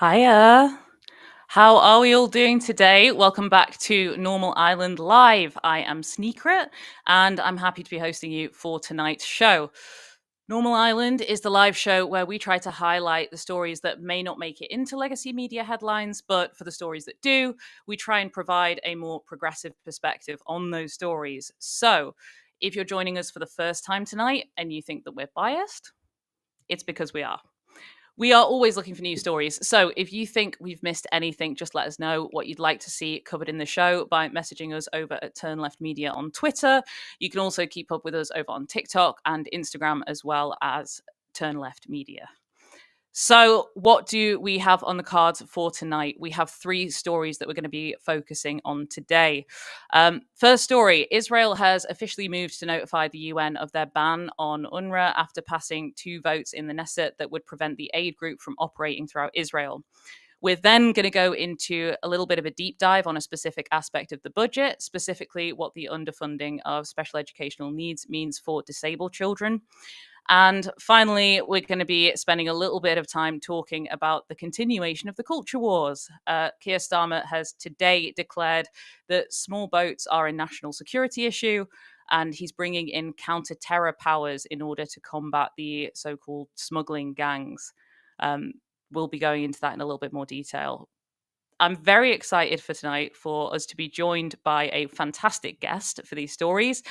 Hiya. How are we all doing today? Welcome back to Normal Island Live. I am Sneakcret, and I'm happy to be hosting you for tonight's show. Normal Island is the live show where we try to highlight the stories that may not make it into legacy media headlines, but for the stories that do, we try and provide a more progressive perspective on those stories. So, if you're joining us for the first time tonight and you think that we're biased, it's because we are. We are always looking for new stories. So if you think we've missed anything, just let us know what you'd like to see covered in the show by messaging us over at Turn Left Media on Twitter. You can also keep up with us over on TikTok and Instagram, as well as Turn Left Media. So, what do we have on the cards for tonight? We have three stories that we're going to be focusing on today. First story: Israel has officially moved to notify the UN of their ban on UNRWA after passing two votes in the Knesset that would prevent the aid group from operating throughout Israel. We're then going to go into a little bit of a deep dive on a specific aspect of the budget, specifically what the underfunding of special educational needs means for disabled children. And finally, we're going to be spending a little bit of time talking about the continuation of the culture wars. Keir Starmer has today declared that small boats are a national security issue, and he's bringing in counter-terror powers in order to combat the so-called smuggling gangs. We'll be going into that in a little bit more detail. I'm very excited for tonight for us to be joined by a fantastic guest for these stories.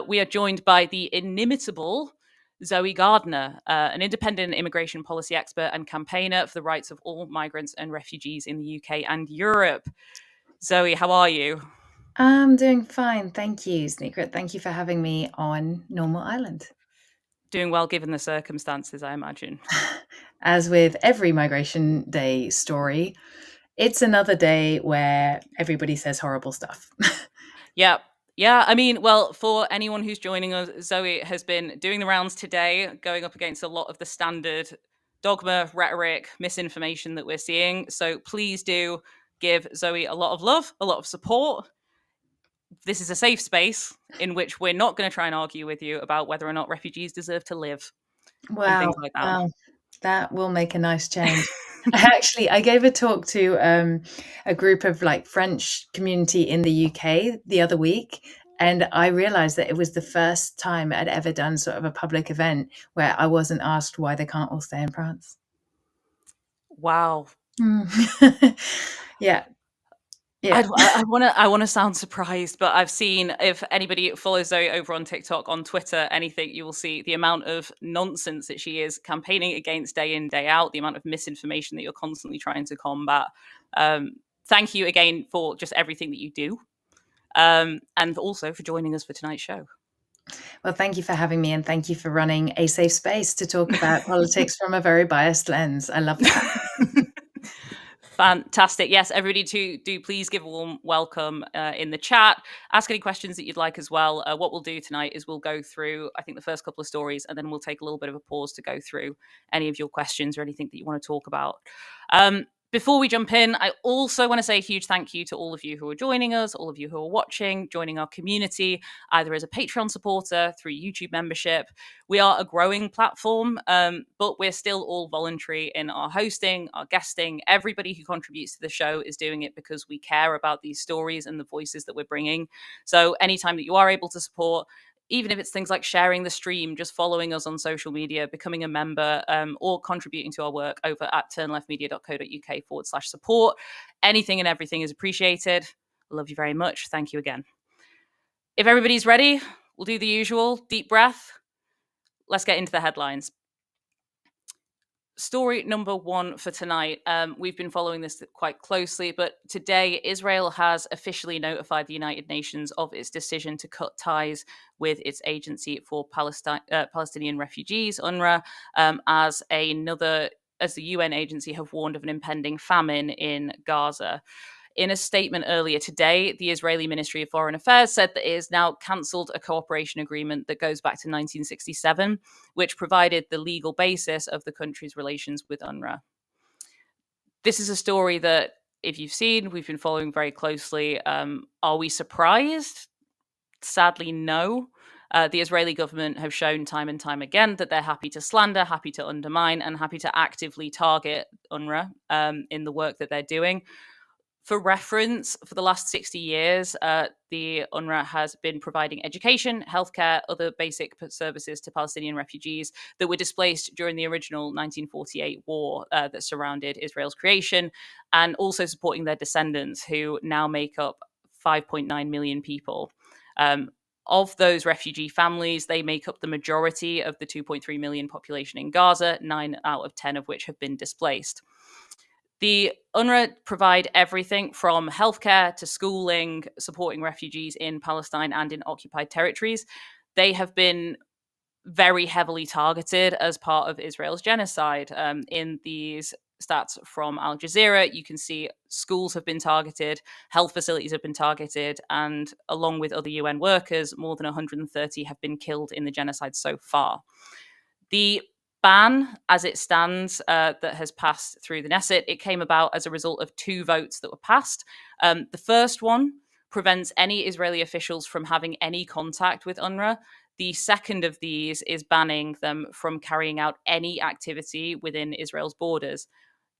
We are joined by the inimitable Zoe Gardner, an independent immigration policy expert and campaigner for the rights of all migrants and refugees in the UK and Europe. Zoe, how are you? I'm doing fine. Thank you, Sneakcret. Thank you for having me on Normal Island. Doing well given the circumstances, I imagine. As with every Migration Day story, it's another day where everybody says horrible stuff. Yeah. Yeah, I mean, well, for anyone who's joining us, Zoe has been doing the rounds today, going up against a lot of the standard dogma, rhetoric, misinformation that we're seeing. So please do give Zoe a lot of love, a lot of support. This is a safe space in which we're not going to try and argue with you about whether or not refugees deserve to live and Wow. things like that. Wow. That will make a nice change. I gave a talk to a group of French community in the UK the other week, and I realized that it was the first time I'd ever done sort of a public event where I wasn't asked why they can't all stay in France. Wow. Yeah. Yeah. I want to sound surprised, but I've seen, if anybody follows Zoe over on TikTok, on Twitter, anything, you will see the amount of nonsense that she is campaigning against day in, day out, the amount of misinformation that you're constantly trying to combat. Thank you again for just everything that you do, and also for joining us for tonight's show. Well, thank you for having me, and thank you for running a safe space to talk about politics from a very biased lens. I love that. Fantastic. Yes, everybody do please give a warm welcome in the chat. Ask any questions that you'd like as well. What we'll do tonight is we'll go through, I think, the first couple of stories, and then we'll take a little bit of a pause to go through any of your questions or anything that you want to talk about. Before we jump in, I also want to say a huge thank you to all of you who are joining us, all of you who are watching, joining our community, either as a Patreon supporter, through YouTube membership. We are a growing platform, but we're still all voluntary in our hosting, our guesting. Everybody who contributes to the show is doing it because we care about these stories and the voices that we're bringing. So anytime that you are able to support, even if it's things like sharing the stream, just following us on social media, becoming a member, or contributing to our work over at turnleftmedia.co.uk/support. Anything and everything is appreciated. I love you very much. Thank you again. If everybody's ready, we'll do the usual deep breath. Let's get into the headlines. Story number one for tonight. We've been following this quite closely, but today Israel has officially notified the United Nations of its decision to cut ties with its agency for Palestinian refugees, UNRWA, as the UN agency have warned of an impending famine in Gaza. In a statement earlier today, the Israeli Ministry of Foreign Affairs said that it has now cancelled a cooperation agreement that goes back to 1967, which provided the legal basis of the country's relations with UNRWA. This is a story that, if you've seen, we've been following very closely. Are we surprised? Sadly, no. The Israeli government have shown time and time again that they're happy to slander, happy to undermine, and happy to actively target UNRWA in the work that they're doing. For reference, for the last 60 years, the UNRWA has been providing education, healthcare, other basic services to Palestinian refugees that were displaced during the original 1948 war that surrounded Israel's creation, and also supporting their descendants, who now make up 5.9 million people. Of those refugee families, they make up the majority of the 2.3 million population in Gaza, 9 out of 10 of which have been displaced. The UNRWA provide everything from healthcare to schooling, supporting refugees in Palestine and in occupied territories. They have been very heavily targeted as part of Israel's genocide. In these stats from Al Jazeera, you can see schools have been targeted, health facilities have been targeted, and along with other UN workers, more than 130 have been killed in the genocide so far. The ban, as it stands, that has passed through the Knesset, it came about as a result of 2 votes that were passed. The first one prevents any Israeli officials from having any contact with UNRWA. The second of these is banning them from carrying out any activity within Israel's borders.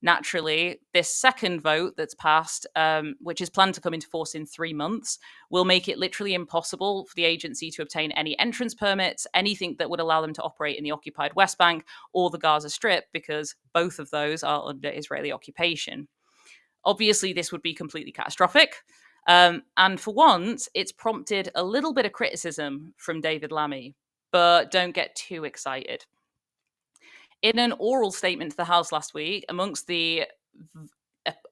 Naturally, this second vote that's passed, which is planned to come into force in 3 months, will make it literally impossible for the agency to obtain any entrance permits, anything that would allow them to operate in the occupied West Bank or the Gaza Strip, because both of those are under Israeli occupation. Obviously, this would be completely catastrophic. And for once, it's prompted a little bit of criticism from David Lammy, but don't get too excited. In an oral statement to the House last week, amongst the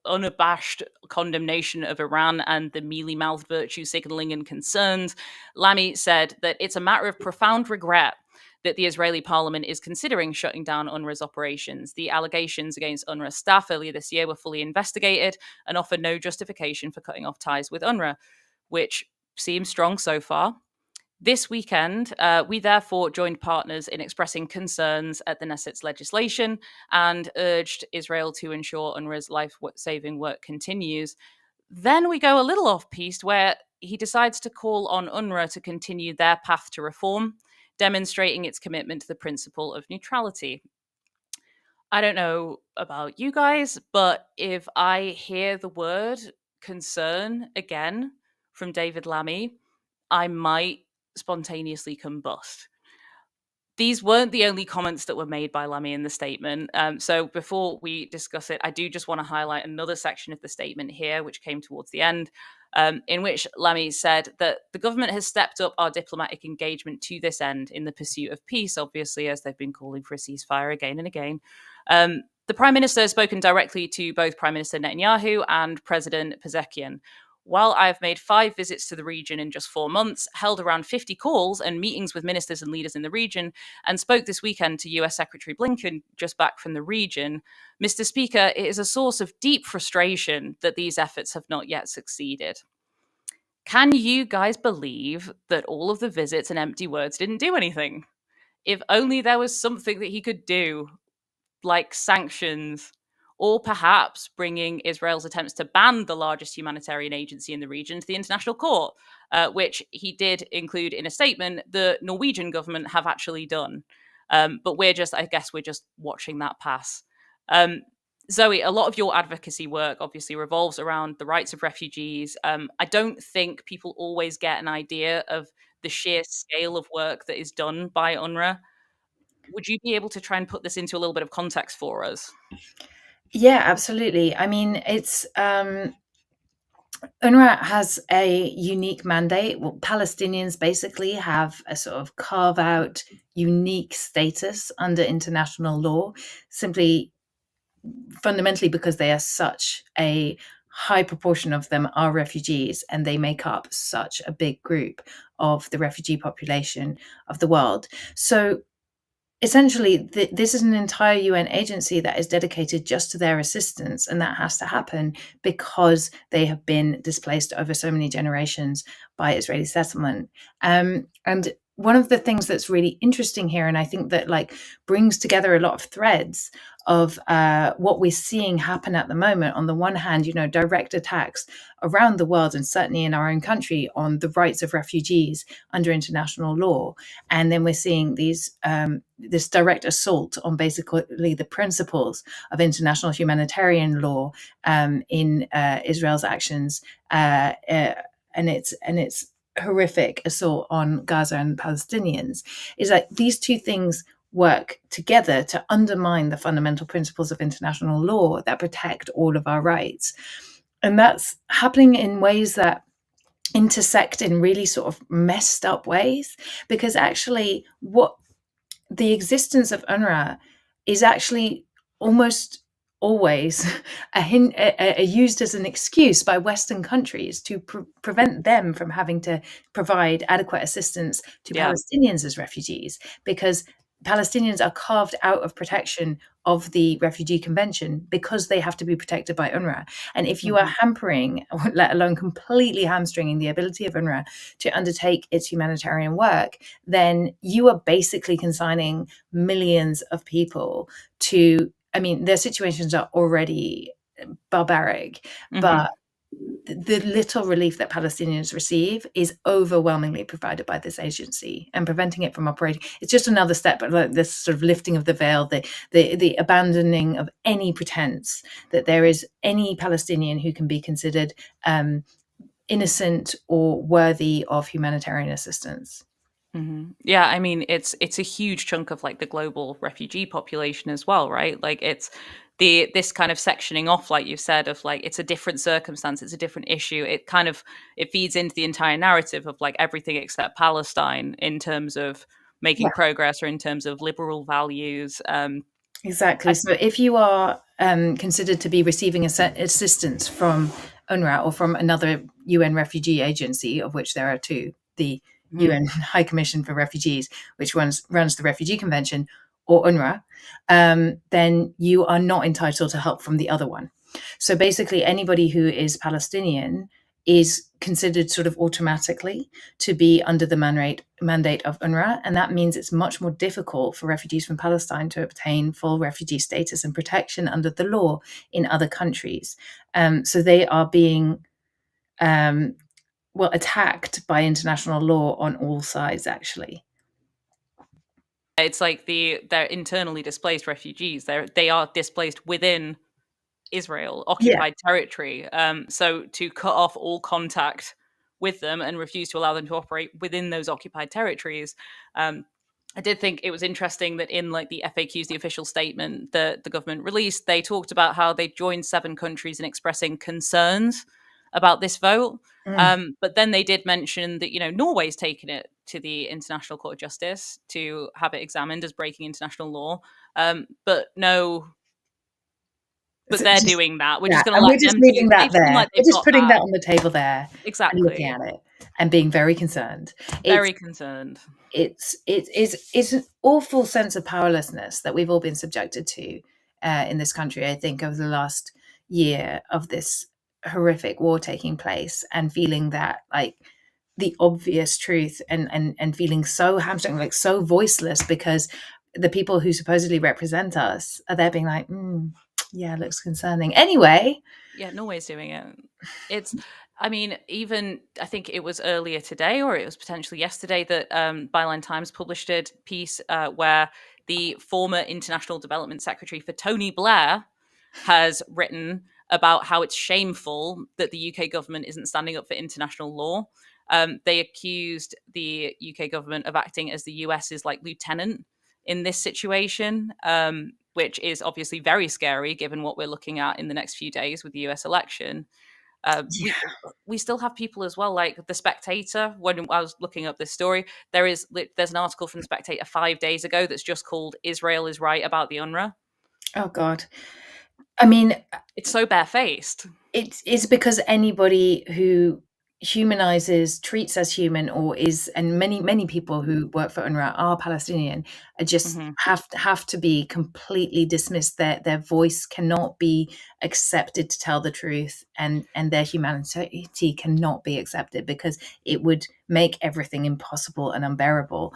unabashed condemnation of Iran and the mealy-mouthed virtue signaling and concerns, Lammy said that it's a matter of profound regret that the Israeli parliament is considering shutting down UNRWA's operations. The allegations against UNRWA staff earlier this year were fully investigated and offer no justification for cutting off ties with UNRWA, which seems strong so far. This weekend, we therefore joined partners in expressing concerns at the Knesset's legislation and urged Israel to ensure UNRWA's life-saving work continues. Then we go a little off-piste where he decides to call on UNRWA to continue their path to reform, demonstrating its commitment to the principle of neutrality. I don't know about you guys, but if I hear the word concern again from David Lammy, I might spontaneously combust. These weren't the only comments that were made by Lammy in the statement. So before we discuss it, I do just want to highlight another section of the statement here, which came towards the end, in which Lammy said that the government has stepped up our diplomatic engagement to this end in the pursuit of peace, obviously, as they've been calling for a ceasefire again and again. The Prime Minister has spoken directly to both Prime Minister Netanyahu and President Pezeshkian. While I've made 5 visits to the region in just 4 months, held around 50 calls and meetings with ministers and leaders in the region, and spoke this weekend to US Secretary Blinken just back from the region, Mr. Speaker, it is a source of deep frustration that these efforts have not yet succeeded. Can you guys believe that all of the visits and empty words didn't do anything? If only there was something that he could do, like sanctions, or perhaps bringing Israel's attempts to ban the largest humanitarian agency in the region to the International Court, which he did include in a statement the Norwegian government have actually done. But I guess we're just watching that pass. Zoe, a lot of your advocacy work obviously revolves around the rights of refugees. I don't think people always get an idea of the sheer scale of work that is done by UNRWA. Would you be able to try and put this into a little bit of context for us? Yeah, absolutely. I mean, it's UNRWA has a unique mandate. Well, Palestinians basically have a sort of carve out unique status under international law, simply fundamentally because they are such a high proportion of them are refugees and they make up such a big group of the refugee population of the world. So essentially, this is an entire UN agency that is dedicated just to their assistance, and that has to happen because they have been displaced over so many generations by Israeli settlement. And one of the things that's really interesting here, and I think that like brings together a lot of threads of what we're seeing happen at the moment. On the one hand, direct attacks around the world, and certainly in our own country, on the rights of refugees under international law, and then we're seeing this direct assault on basically the principles of international humanitarian law in Israel's actions, and its horrific assault on Gaza and Palestinians. Is like these two things work together to undermine the fundamental principles of international law that protect all of our rights. And that's happening in ways that intersect in really sort of messed up ways, because actually what the existence of UNRWA is actually almost always used as an excuse by Western countries to prevent them from having to provide adequate assistance to Yeah. Palestinians as refugees, because Palestinians are carved out of protection of the Refugee Convention because they have to be protected by UNRWA. And if you are Mhm. hampering, let alone completely hamstringing, the ability of UNRWA to undertake its humanitarian work, then you are basically consigning millions of people to, I mean, their situations are already barbaric, Mhm. but the little relief that Palestinians receive is overwhelmingly provided by this agency, and preventing it from operating. It's just another step, but like this sort of lifting of the veil, the abandoning of any pretense that there is any Palestinian who can be considered innocent or worthy of humanitarian assistance. Yeah, I mean it's a huge chunk of like the global refugee population as well, right? Like it's the this kind of sectioning off, like you've said, of like it's a different circumstance, it's a different issue. It kind of it feeds into the entire narrative of like everything except Palestine in terms of making Yeah. progress or in terms of liberal values. Exactly. So if you are considered to be receiving assistance from UNRWA or from another UN refugee agency, of which there are two, the Mhm. UN High Commission for Refugees, which runs the Refugee Convention, or UNRWA, then you are not entitled to help from the other one. So basically, anybody who is Palestinian is considered sort of automatically to be under the mandate of UNRWA. And that means it's much more difficult for refugees from Palestine to obtain full refugee status and protection under the law in other countries. So they are being, um, attacked by international law on all sides, actually. It's like they're internally displaced refugees. They are displaced within Israel, Yeah. occupied territory. So to cut off all contact with them and refuse to allow them to operate within those occupied territories. I did think it was interesting that in like the FAQs, the official statement that the government released, they talked about how they joined 7 countries in expressing concerns about this vote. Mm. But then they did mention that Norway's taken it to the International Court of Justice to have it examined as breaking international law. But no, but So they're just, doing that. We're yeah, just going to and let we're just them do. leaving They that seem there. like they've We're just got putting that that on the table there and looking exactly. at it and being very concerned. It's Very concerned. it's an awful sense of powerlessness that we've all been subjected to in this country. I think over the last year of this horrific war taking place, and feeling that like the obvious truth, and feeling so hamstrung, like so voiceless, because the people who supposedly represent us are there being like, yeah, looks concerning. Anyway, Yeah, Norway's doing it. It's, I mean, even I think it was earlier today, or it was potentially yesterday, that Byline Times published a piece where the former International Development Secretary for Tony Blair has written about how it's shameful that the UK government isn't standing up for international law. They accused the UK government of acting as the US's like lieutenant in this situation, which is obviously very scary given what we're looking at in the next few days with the US election. Uh, we we still have people as well, like the Spectator. When I was looking up this story, there's an article from the Spectator 5 days ago that's just called "Israel is right about the UNRWA." oh God, I mean, It's so barefaced. it's because anybody who humanizes, treats as human, or is, and many people who work for UNRWA are Palestinian, are just Hmm. have to be completely dismissed. Their voice cannot be accepted to tell the truth, and their humanity cannot be accepted, because it would make everything impossible and unbearable.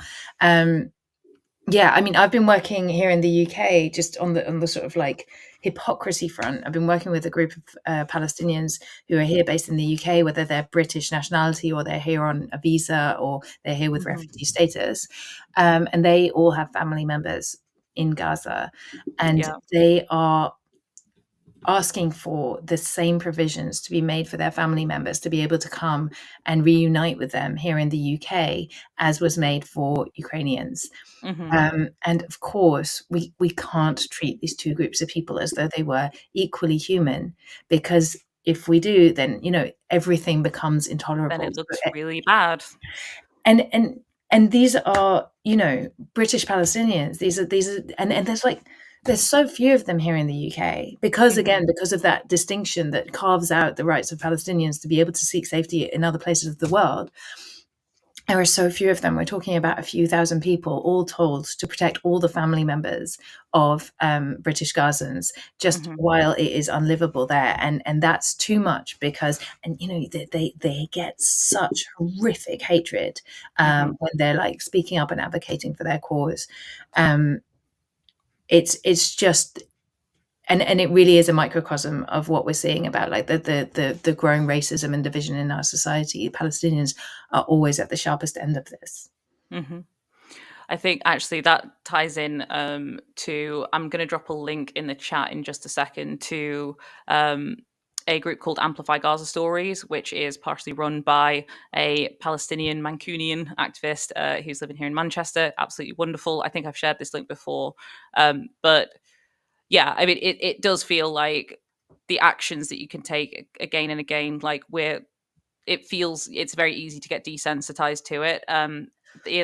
Yeah, I mean, I've been working here in the UK just on the sort of like hypocrisy front. I've been working with a group of Palestinians who are here based in the UK, whether they're British nationality or they're here on a visa or they're here with Hmm. refugee status, and they all have family members in Gaza, and Yeah. they are asking for the same provisions to be made for their family members to be able to come and reunite with them here in the UK as was made for Ukrainians. Hmm. And of course, we can't treat these two groups of people as though they were equally human, because if we do, then everything becomes Then intolerable. it looks really bad. And and these are British Palestinians. These are and there's so few of them here in the UK, because Hmm. again, because of that distinction that carves out the rights of Palestinians to be able to seek safety in other places of the world. There are so few of them. We're talking about a few thousand people, all told, to protect all the family members of British Gazans, just Hmm. while it is unlivable there, and that's too much, because they get such horrific hatred Hmm. when they're like speaking up and advocating for their cause. Um, it's just, and it really is a microcosm of what we're seeing about like the growing racism and division in our society. Palestinians are always at the sharpest end of this. Hmm. I think actually that ties in to. I'm going to drop a link in the chat in just a second to um, a group called Amplify Gaza Stories, which is partially run by a Palestinian Mancunian activist who's living here in Manchester. Absolutely wonderful. I think I've shared this link before. But yeah, I mean, it does feel like the actions that you can take again and again, like it feels it's very easy to get desensitized to it.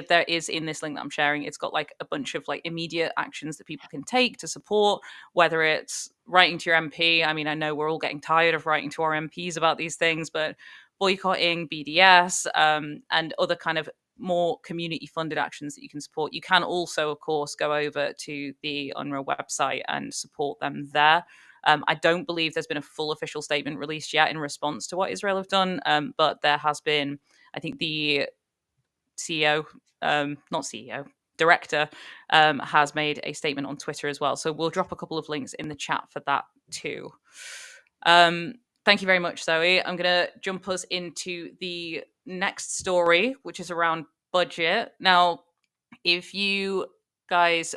There is in this link that I'm sharing, it's got like a bunch of like immediate actions that people can take to support, whether it's writing to your MP. I mean, I know we're all getting tired of writing to our MPs about these things, but boycotting BDS and other kind of more community funded actions that you can support. You can also, of course, go over to the UNRWA website and support them there. I don't believe there's been a full official statement released yet in response to what Israel have done, but there has been, I think the CEO, not CEO, director, has made a statement on Twitter as well. So we'll drop a couple of links in the chat for that too. Um, Thank you very much, Zoe. I'm going to jump us into the next story, which is around budget. Now, if you guys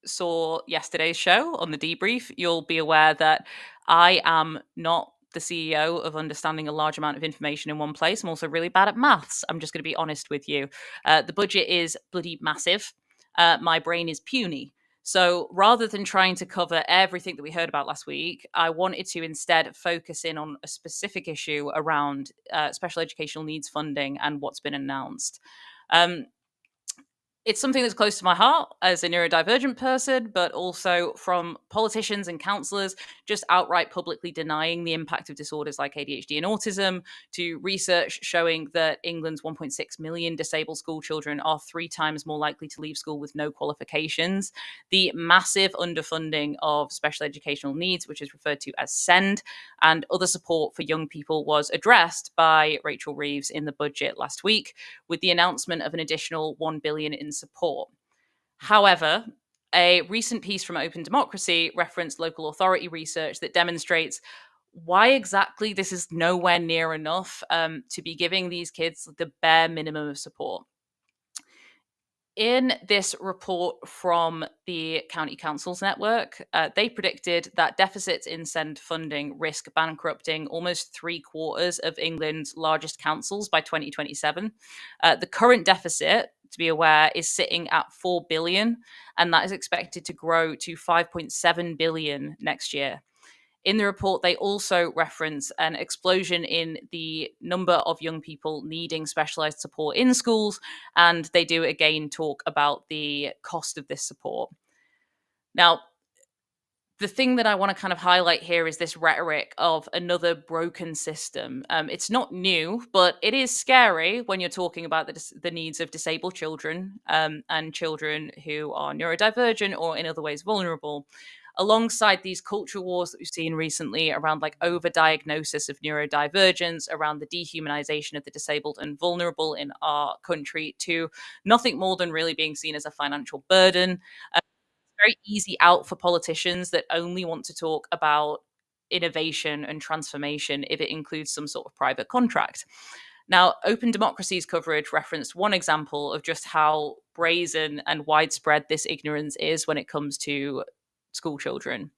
saw yesterday's show on the debrief, you'll be aware that I am not the CEO of understanding a large amount of information in one place. I'm also really bad at maths. I'm just going to be honest with you. The budget is bloody massive. My brain is puny. So rather than trying to cover everything that we heard about last week, I wanted to instead focus in on a specific issue around special educational needs funding and what's been announced. Um, it's something that's close to my heart as a neurodivergent person, but also from politicians and councillors just outright publicly denying the impact of disorders like ADHD and autism, to research showing that England's 1.6 million disabled school children are 3 times more likely to leave school with no qualifications, the massive underfunding of special educational needs, which is referred to as SEND, and other support for young people was addressed by Rachel Reeves in the budget last week, with the announcement of an additional 1 billion in support. However, a recent piece from Open Democracy referenced local authority research that demonstrates why exactly this is nowhere near enough to be giving these kids the bare minimum of support. In this report from the County Councils Network, they predicted that deficits in SEND funding risk bankrupting almost 3/4 of England's largest councils by 2027. The current deficit, to be aware, is sitting at 4 billion, and that is expected to grow to 5.7 billion next year. In the report, they also reference an explosion in the number of young people needing specialized support in schools, and they do again talk about the cost of this support. Now, the thing that I want to kind of highlight here is this rhetoric of another broken system. It's not new, but it is scary when you're talking about the needs of disabled children, and children who are neurodivergent or in other ways vulnerable. Alongside these culture wars that we've seen recently around like overdiagnosis of neurodivergence, around the dehumanization of the disabled and vulnerable in our country, to nothing more than really being seen as a financial burden. Very easy out for politicians that only want to talk about innovation and transformation if it includes some sort of private contract. Now, Open Democracy's coverage referenced one example of just how brazen and widespread this ignorance is when it comes to school children.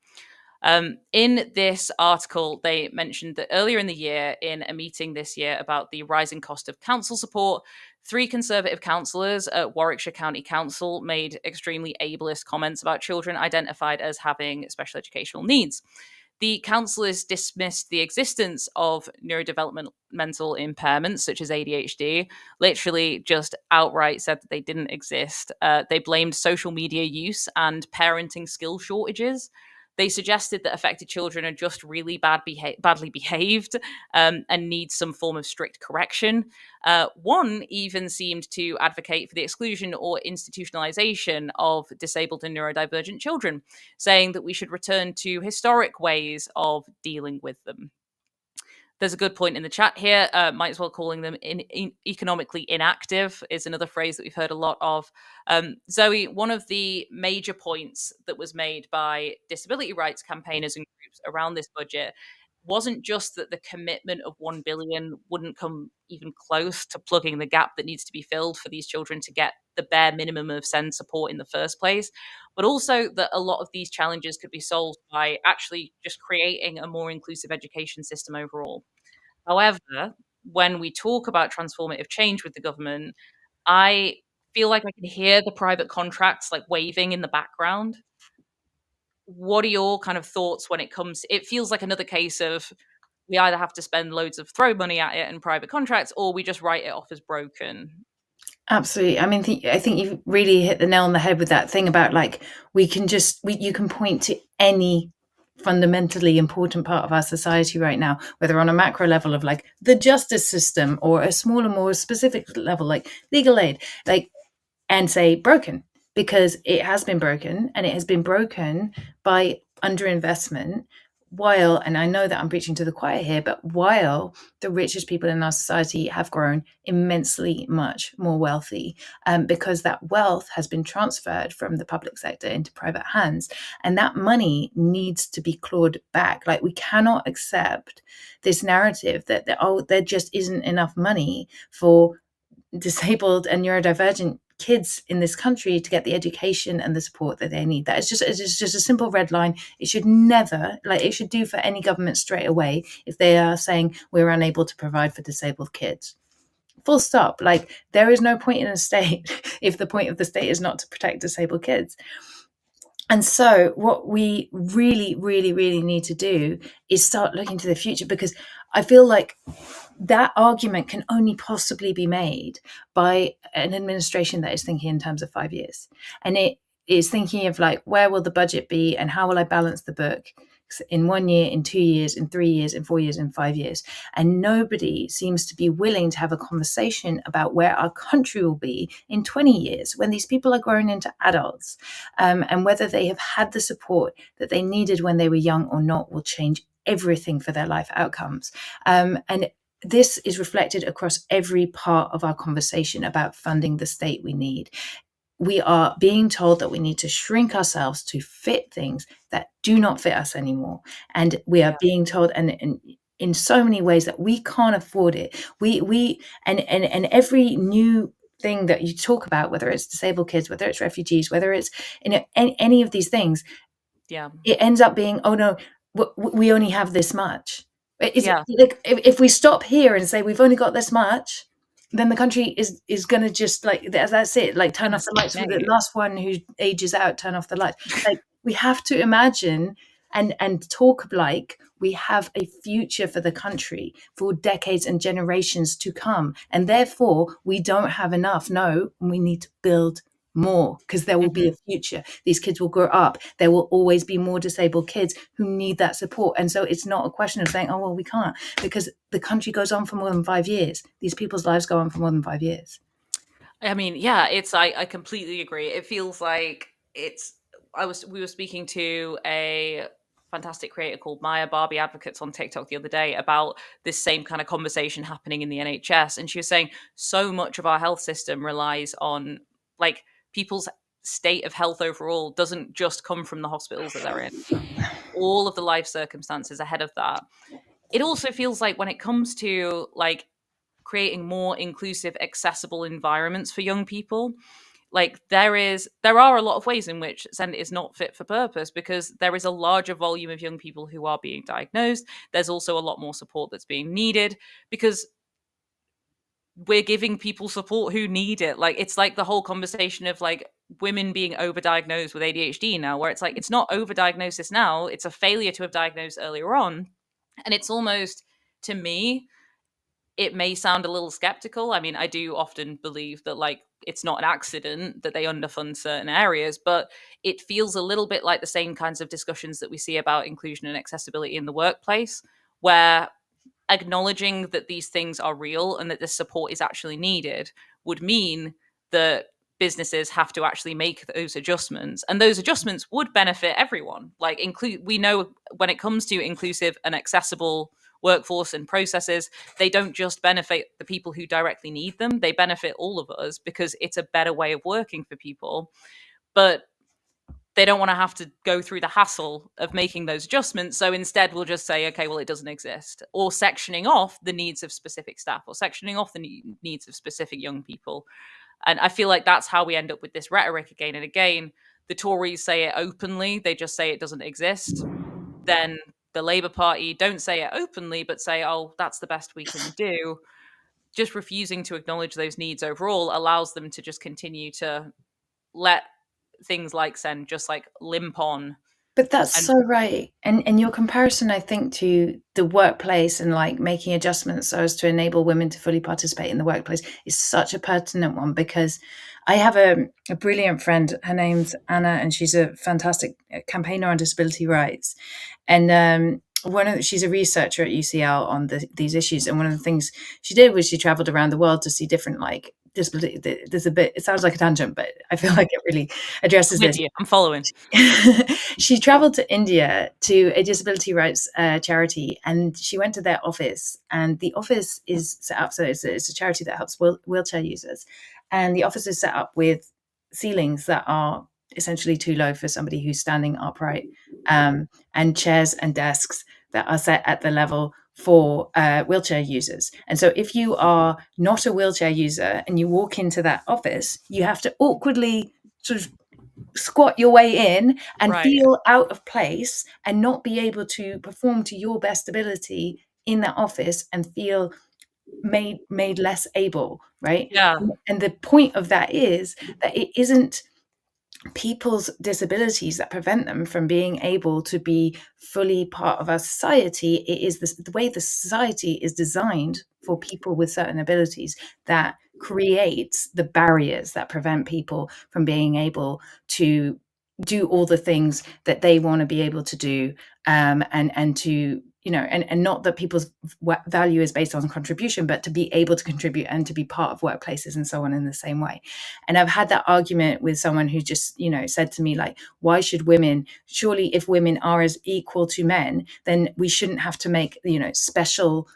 In this article, they mentioned that earlier in the year, in a meeting this year about the rising cost of council support, three Conservative councillors at Warwickshire County Council made extremely ableist comments about children identified as having special educational needs. The councillors dismissed the existence of neurodevelopmental impairments such as ADHD, literally just outright said that they didn't exist. They blamed social media use and parenting skill shortages. They suggested that affected children are just really badly behaved, and need some form of strict correction. One even seemed to advocate for the exclusion or institutionalization of disabled and neurodivergent children, saying that we should return to historic ways of dealing with them. There's a good point in the chat here. Might as well calling them economically inactive is another phrase that we've heard a lot of. Zoe, one of the major points that was made by disability rights campaigners and groups around this budget wasn't just that the commitment of 1 billion wouldn't come even close to plugging the gap that needs to be filled for these children to get the bare minimum of SEND support in the first place, but also that a lot of these challenges could be solved by actually just creating a more inclusive education system overall. However, when we talk about transformative change with the government, I feel like I can hear the private contracts like waving in the background. What are your kind of thoughts when it comes? It feels like another case of we either have to spend loads of throw money at it and private contracts, or we just write it off as broken. Absolutely. I mean, I think you've really hit the nail on the head with that thing about like you can point to any fundamentally important part of our society right now, whether on a macro level of like the justice system or a smaller, more specific level like legal aid, like, and say broken, because it has been broken, and it has been broken by underinvestment. While, and I know that I'm preaching to the choir here, but while the richest people in our society have grown immensely much more wealthy, because that wealth has been transferred from the public sector into private hands, and that money needs to be clawed back. Like, we cannot accept this narrative that there just isn't enough money for disabled and neurodivergent kids in this country to get the education and the support that they need. That is just, it's just a simple red line. It should never, like, it should do for any government straight away if they are saying we're unable to provide for disabled kids. Full stop. Like, there is no point in a state if the point of the state is not to protect disabled kids. And so what we really, really, really need to do is start looking to the future, because I feel like that argument can only possibly be made by an administration that is thinking in terms of 5 years. And it is thinking of like, where will the budget be and how will I balance the book in 1 year, in 2 years, in 3 years, in 4 years, in 5 years. And nobody seems to be willing to have a conversation about where our country will be in 20 years when these people are grown into adults, and whether they have had the support that they needed when they were young or not will change everything for their life outcomes. And this is reflected across every part of our conversation about funding the state we need. We are being told that we need to shrink ourselves to fit things that do not fit us anymore. And we are being told, and in so many ways, that we can't afford it. And every new thing that you talk about, whether it's disabled kids, whether it's refugees, whether it's any of these things, it ends up being, oh no, we only have this much. Like, if we stop here and say we've only got this much, then the country is going to just, like, that's it, like, turn off the lights for the last one who ages out, turn off the lights. Like, we have to imagine and talk like we have a future for the country for decades and generations to come, and therefore we don't have enough. No, we need to build more, because there will be a future. These kids will grow up. There will always be more disabled kids who need that support. And so it's not a question of saying, oh, well, we can't, because the country goes on for more than 5 years. These people's lives go on for more than 5 years. I mean, yeah, I completely agree. It feels like it's we were speaking to a fantastic creator called Maya Barbie Advocates on TikTok the other day about this same kind of conversation happening in the NHS, and she was saying so much of our health system relies on, like, people's state of health overall doesn't just come from the hospitals that they're in. All of the life circumstances ahead of that. It also feels like when it comes to, like, creating more inclusive, accessible environments for young people, like, there are a lot of ways in which Send is not fit for purpose, because there is a larger volume of young people who are being diagnosed. There's also a lot more support that's being needed, because we're giving people support who need it. Like, it's like the whole conversation of, like, women being overdiagnosed with ADHD now, where it's like, it's not overdiagnosis now, it's a failure to have diagnosed earlier on. And it's almost, to me, it may sound a little skeptical. I mean, I do often believe that, like, it's not an accident that they underfund certain areas, but it feels a little bit like the same kinds of discussions that we see about inclusion and accessibility in the workplace, where acknowledging that these things are real and that this support is actually needed would mean that businesses have to actually make those adjustments, and those adjustments would benefit everyone. Like, we know when it comes to inclusive and accessible workforce and processes, they don't just benefit the people who directly need them, they benefit all of us, because it's a better way of working for people. But they don't want to have to go through the hassle of making those adjustments. So instead, we'll just say, okay, well, it doesn't exist, or sectioning off the needs of specific staff, or sectioning off the needs of specific young people. And I feel like that's how we end up with this rhetoric again and again. The Tories say it openly, they just say it doesn't exist. Then the Labour Party don't say it openly, but say, oh, that's the best we can do. Just refusing to acknowledge those needs overall allows them to just continue to let things like Send just, like, limp on. But that's And so right. And your comparison, I think, to the workplace and like making adjustments so as to enable women to fully participate in the workplace is such a pertinent one, because I have a brilliant friend. Her name's Anna, and she's a fantastic campaigner on disability rights. And she's a researcher at UCL on these issues. And one of the things she did was she traveled around the world to see different, like, disability. There's a bit, it sounds like a tangent, but I feel like it really addresses with this. you, I'm following. She traveled to India to a disability rights charity, and she went to their office. And the office is set up, so it's a charity that helps wheelchair users. And the office is set up with ceilings that are essentially too low for somebody who's standing upright, and chairs and desks that are set at the level for wheelchair users. And so if you are not a wheelchair user and you walk into that office, you have to awkwardly sort of squat your way in and Right. feel out of place and not be able to perform to your best ability in that office and feel made less able, right? Yeah. And the point of that is that it isn't people's disabilities that prevent them from being able to be fully part of our society. It is the way the society is designed for people with certain abilities that creates the barriers that prevent people from being able to do all the things that they want to be able to do, and to, and not that people's value is based on contribution, but to be able to contribute and to be part of workplaces and so on in the same way. And I've had that argument with someone who just, said to me, like, why should women, surely if women are as equal to men, then we shouldn't have to make, special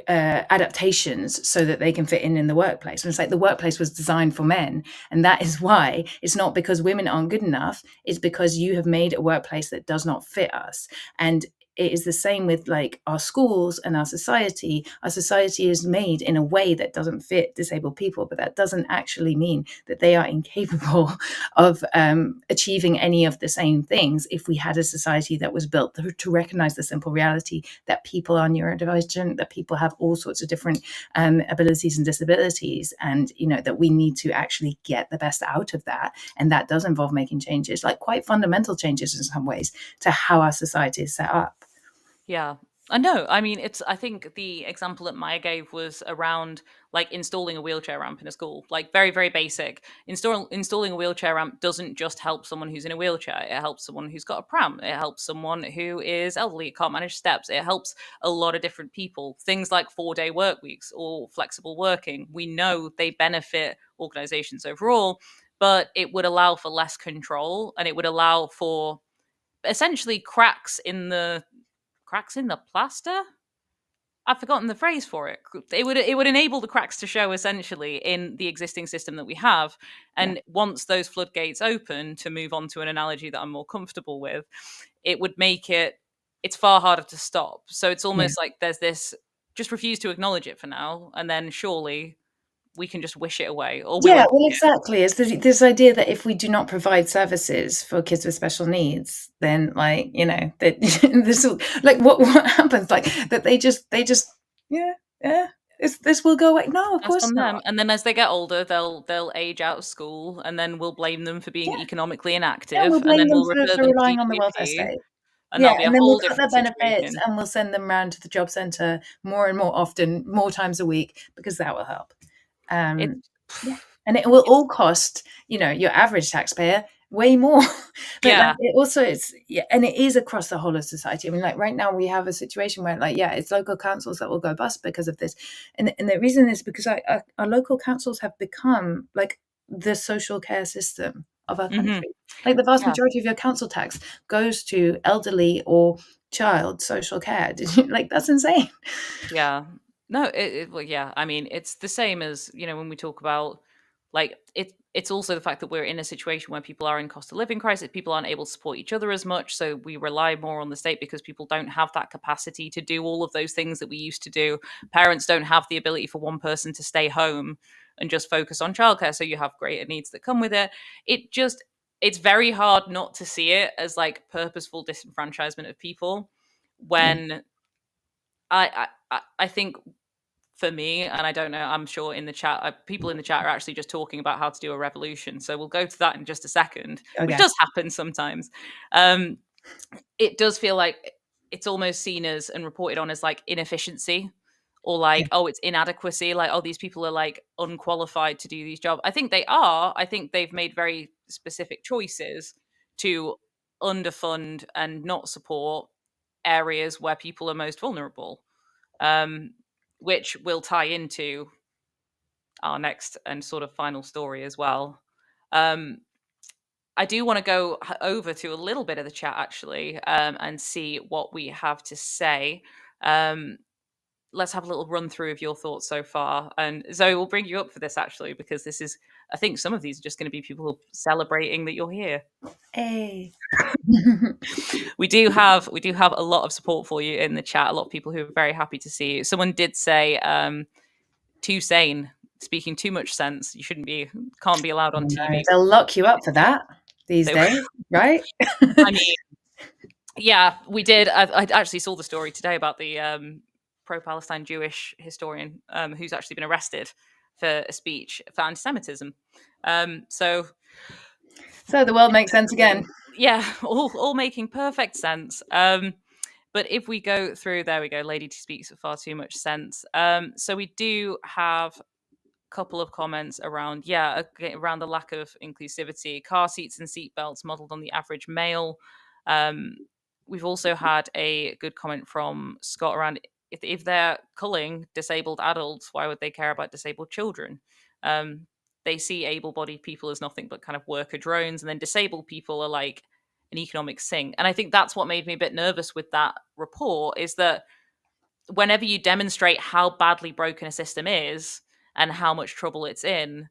adaptations so that they can fit in the workplace. And it's like, the workplace was designed for men, and that is why. It's not because women aren't good enough, it's because you have made a workplace that does not fit us. And it is the same with, like, our schools and our society. Our society is made in a way that doesn't fit disabled people, but that doesn't actually mean that they are incapable of achieving any of the same things. If we had a society that was built to recognize the simple reality that people are neurodivergent, that people have all sorts of different abilities and disabilities, and that we need to actually get the best out of that, and that does involve making changes, like quite fundamental changes in some ways, to how our society is set up. Yeah. I know. I mean, I think the example that Maya gave was around like installing a wheelchair ramp in a school, like very, very basic. Installing a wheelchair ramp doesn't just help someone who's in a wheelchair. It helps someone who's got a pram. It helps someone who is elderly, can't manage steps. It helps a lot of different people. Things like 4-day work weeks or flexible working. We know they benefit organizations overall, but it would allow for less control and it would allow for essentially cracks in the plaster. I've forgotten the phrase for it. It would enable the cracks to show essentially in the existing system that we have, Yeah. and once those floodgates open, to move on to an analogy that I'm more comfortable with, it would make it's far harder to stop. So it's Yeah. almost like there's this just refuse to acknowledge it for now, and then surely we can just wish it away, or we Yeah, won't well, see it. exactly. It's this idea that if we do not provide services for kids with special needs, then like, that this will like what happens? Like that they just yeah, yeah, this will go away. No, of That's course on not. them. And then as they get older, they'll age out of school, and then we'll blame them for being Yeah, economically yeah, we'll inactive, and blame then them we'll refer for them to relying on the welfare GWP, state. and Yeah, that'll be a and then we'll whole cut their different benefits situation. and we'll send them round to the job centre more and more often, more times a week, because that will help. It's Um, yeah, and it will it's all cost, your average taxpayer way more. But like yeah. it also it's yeah, and it is across the whole of society. I mean, like right now we have a situation where like it's local councils that will go bust because of this, and the reason is because our local councils have become like the social care system of our Mhm. country. Like the vast Yeah. majority of your council tax goes to elderly or child social care. Did you like that's insane? Yeah. No, well, yeah. I mean, it's the same as when we talk about like It's also the fact that we're in a situation where people are in cost of living crisis. People aren't able to support each other as much, so we rely more on the state because people don't have that capacity to do all of those things that we used to do. Parents don't have the ability for one person to stay home and just focus on childcare, so you have greater needs that come with it. It's very hard not to see it as like purposeful disenfranchisement of people Yeah, when I think for me, and I don't know, I'm sure in the chat, people in the chat are actually just talking about how to do a revolution. So we'll go to that in just a second, which okay. does happen sometimes. Um, it does feel like it's almost seen as and reported on as like inefficiency or Yeah, like, oh, it's inadequacy. Like, oh, these people are like unqualified to do these jobs. I think they are. I think they've made very specific choices to underfund and not support areas where people are most vulnerable, um, which will tie into our next and sort of final story as well. Um, I do want to go over to a little bit of the chat actually, and see what we have to say. Um, let's have a little run through of your thoughts so far. And Zoe, will bring you up for this actually, because this is, I think some of these are just going to be people celebrating that you're here. hey. We do have a lot of support for you in the chat. A lot of people who are very happy to see you. Someone did say, too sane, speaking too much sense. You can't be allowed on No, TV. they'll lock you up for that these They, days, right? I mean, yeah, we did. I actually saw the story today about the pro-Palestine Jewish historian who's actually been arrested for a speech for anti-Semitism. So So the world makes sense again. yeah, all making perfect sense. But if we go through, there we go. Lady speaks far too much sense. So we do have couple of comments around around the lack of inclusivity, car seats and seat belts modeled on the average male. um, we've also had a good comment from Scott around if they're culling disabled adults, why would they care about disabled children? um, they see able-bodied people as nothing but kind of worker drones, and then disabled people are like an economic sink. And I think that's what made me a bit nervous with that report, is that whenever you demonstrate how badly broken a system is and how much trouble it's in,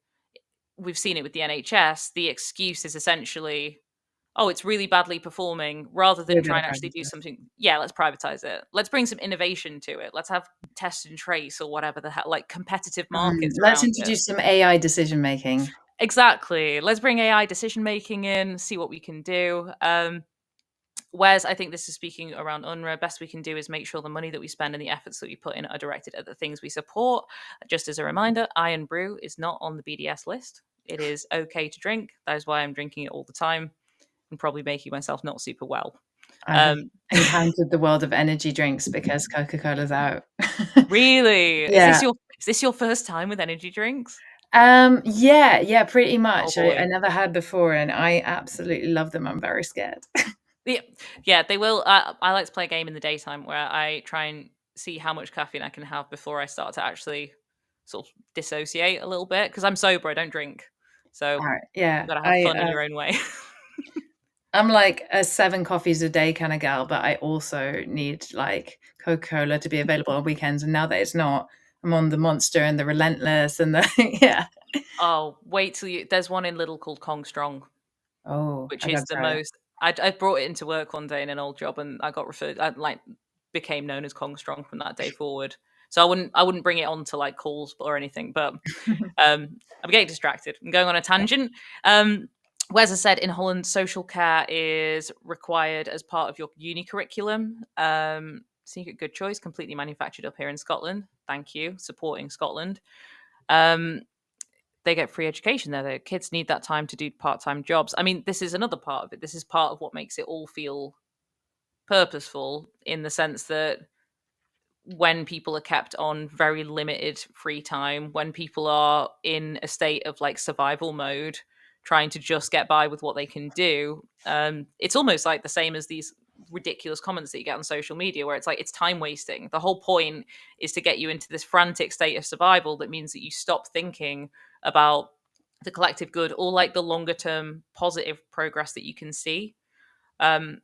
we've seen it with the NHS. The excuse is essentially, oh, it's really badly performing, rather than We're going try to and actually do privatize. something. Yeah, let's privatize it. Let's bring some innovation to it. Let's have test and trace or whatever the hell, like competitive markets Let's around it. introduce some AI decision making. Exactly. Let's bring AI decision making in, see what we can do. Whereas I think this is speaking around UNRWA, best we can do is make sure the money that we spend and the efforts that we put in are directed at the things we support. Just as a reminder, Iron Brew is not on the BDS list. It is okay to drink. That is why I'm drinking it all the time and probably making myself not super well. I have encountered the world of energy drinks because Coca-Cola's out. Really? Yeah. Is this your first time with energy drinks? Yeah, pretty Oh much. I boy. never had before, and I absolutely love them. I'm very scared. Yeah, yeah, they will. I like to play a game in the daytime where I try and see how much caffeine I can have before I start to actually sort of dissociate a little bit because I'm sober. I don't drink, so Alright, you yeah, got to have fun in your own way. I'm like a 7 coffees a day kinda gal, but I also need, like, Coca-Cola to be available on weekends, and now that it's not, I'm on the Monster and the Relentless and the yeah. Oh, wait till you. There's one in Lidl called Kong Strong, Oh, which I is gotta the try that. most. I brought it into work one day in an old job, and I got referred. I like became known as Kong Strong from that day forward. So I wouldn't bring it on to like calls or anything, but I'm getting distracted. I'm going on a tangent. Whereas I said in Holland, social care is required as part of your uni curriculum. Secret Good Choice, completely manufactured up here in Scotland. Thank you, supporting Scotland. Um, they get free education there. Their kids need that time to do part-time jobs. I mean, this is another part of it. This is part of what makes it all feel purposeful in the sense that when people are kept on very limited free time, when people are in a state of like survival mode, trying to just get by with what they can do, it's almost like the same as these ridiculous comments that you get on social media where it's like it's time wasting. The whole point is to get you into this frantic state of survival that means that you stop thinking about the collective good or like the longer term positive progress that you can see. Um,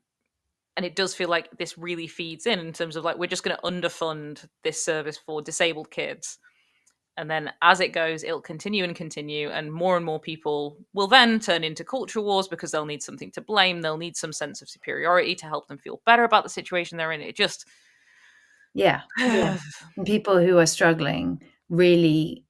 and it does feel like this really feeds in terms of like we're just going to underfund this service for disabled kids, and then as it goes it'll continue and more people will then turn into culture wars because they'll need something to blame, they'll need some sense of superiority to help them feel better about the situation they're in. It just Yeah, yeah. And people who are struggling really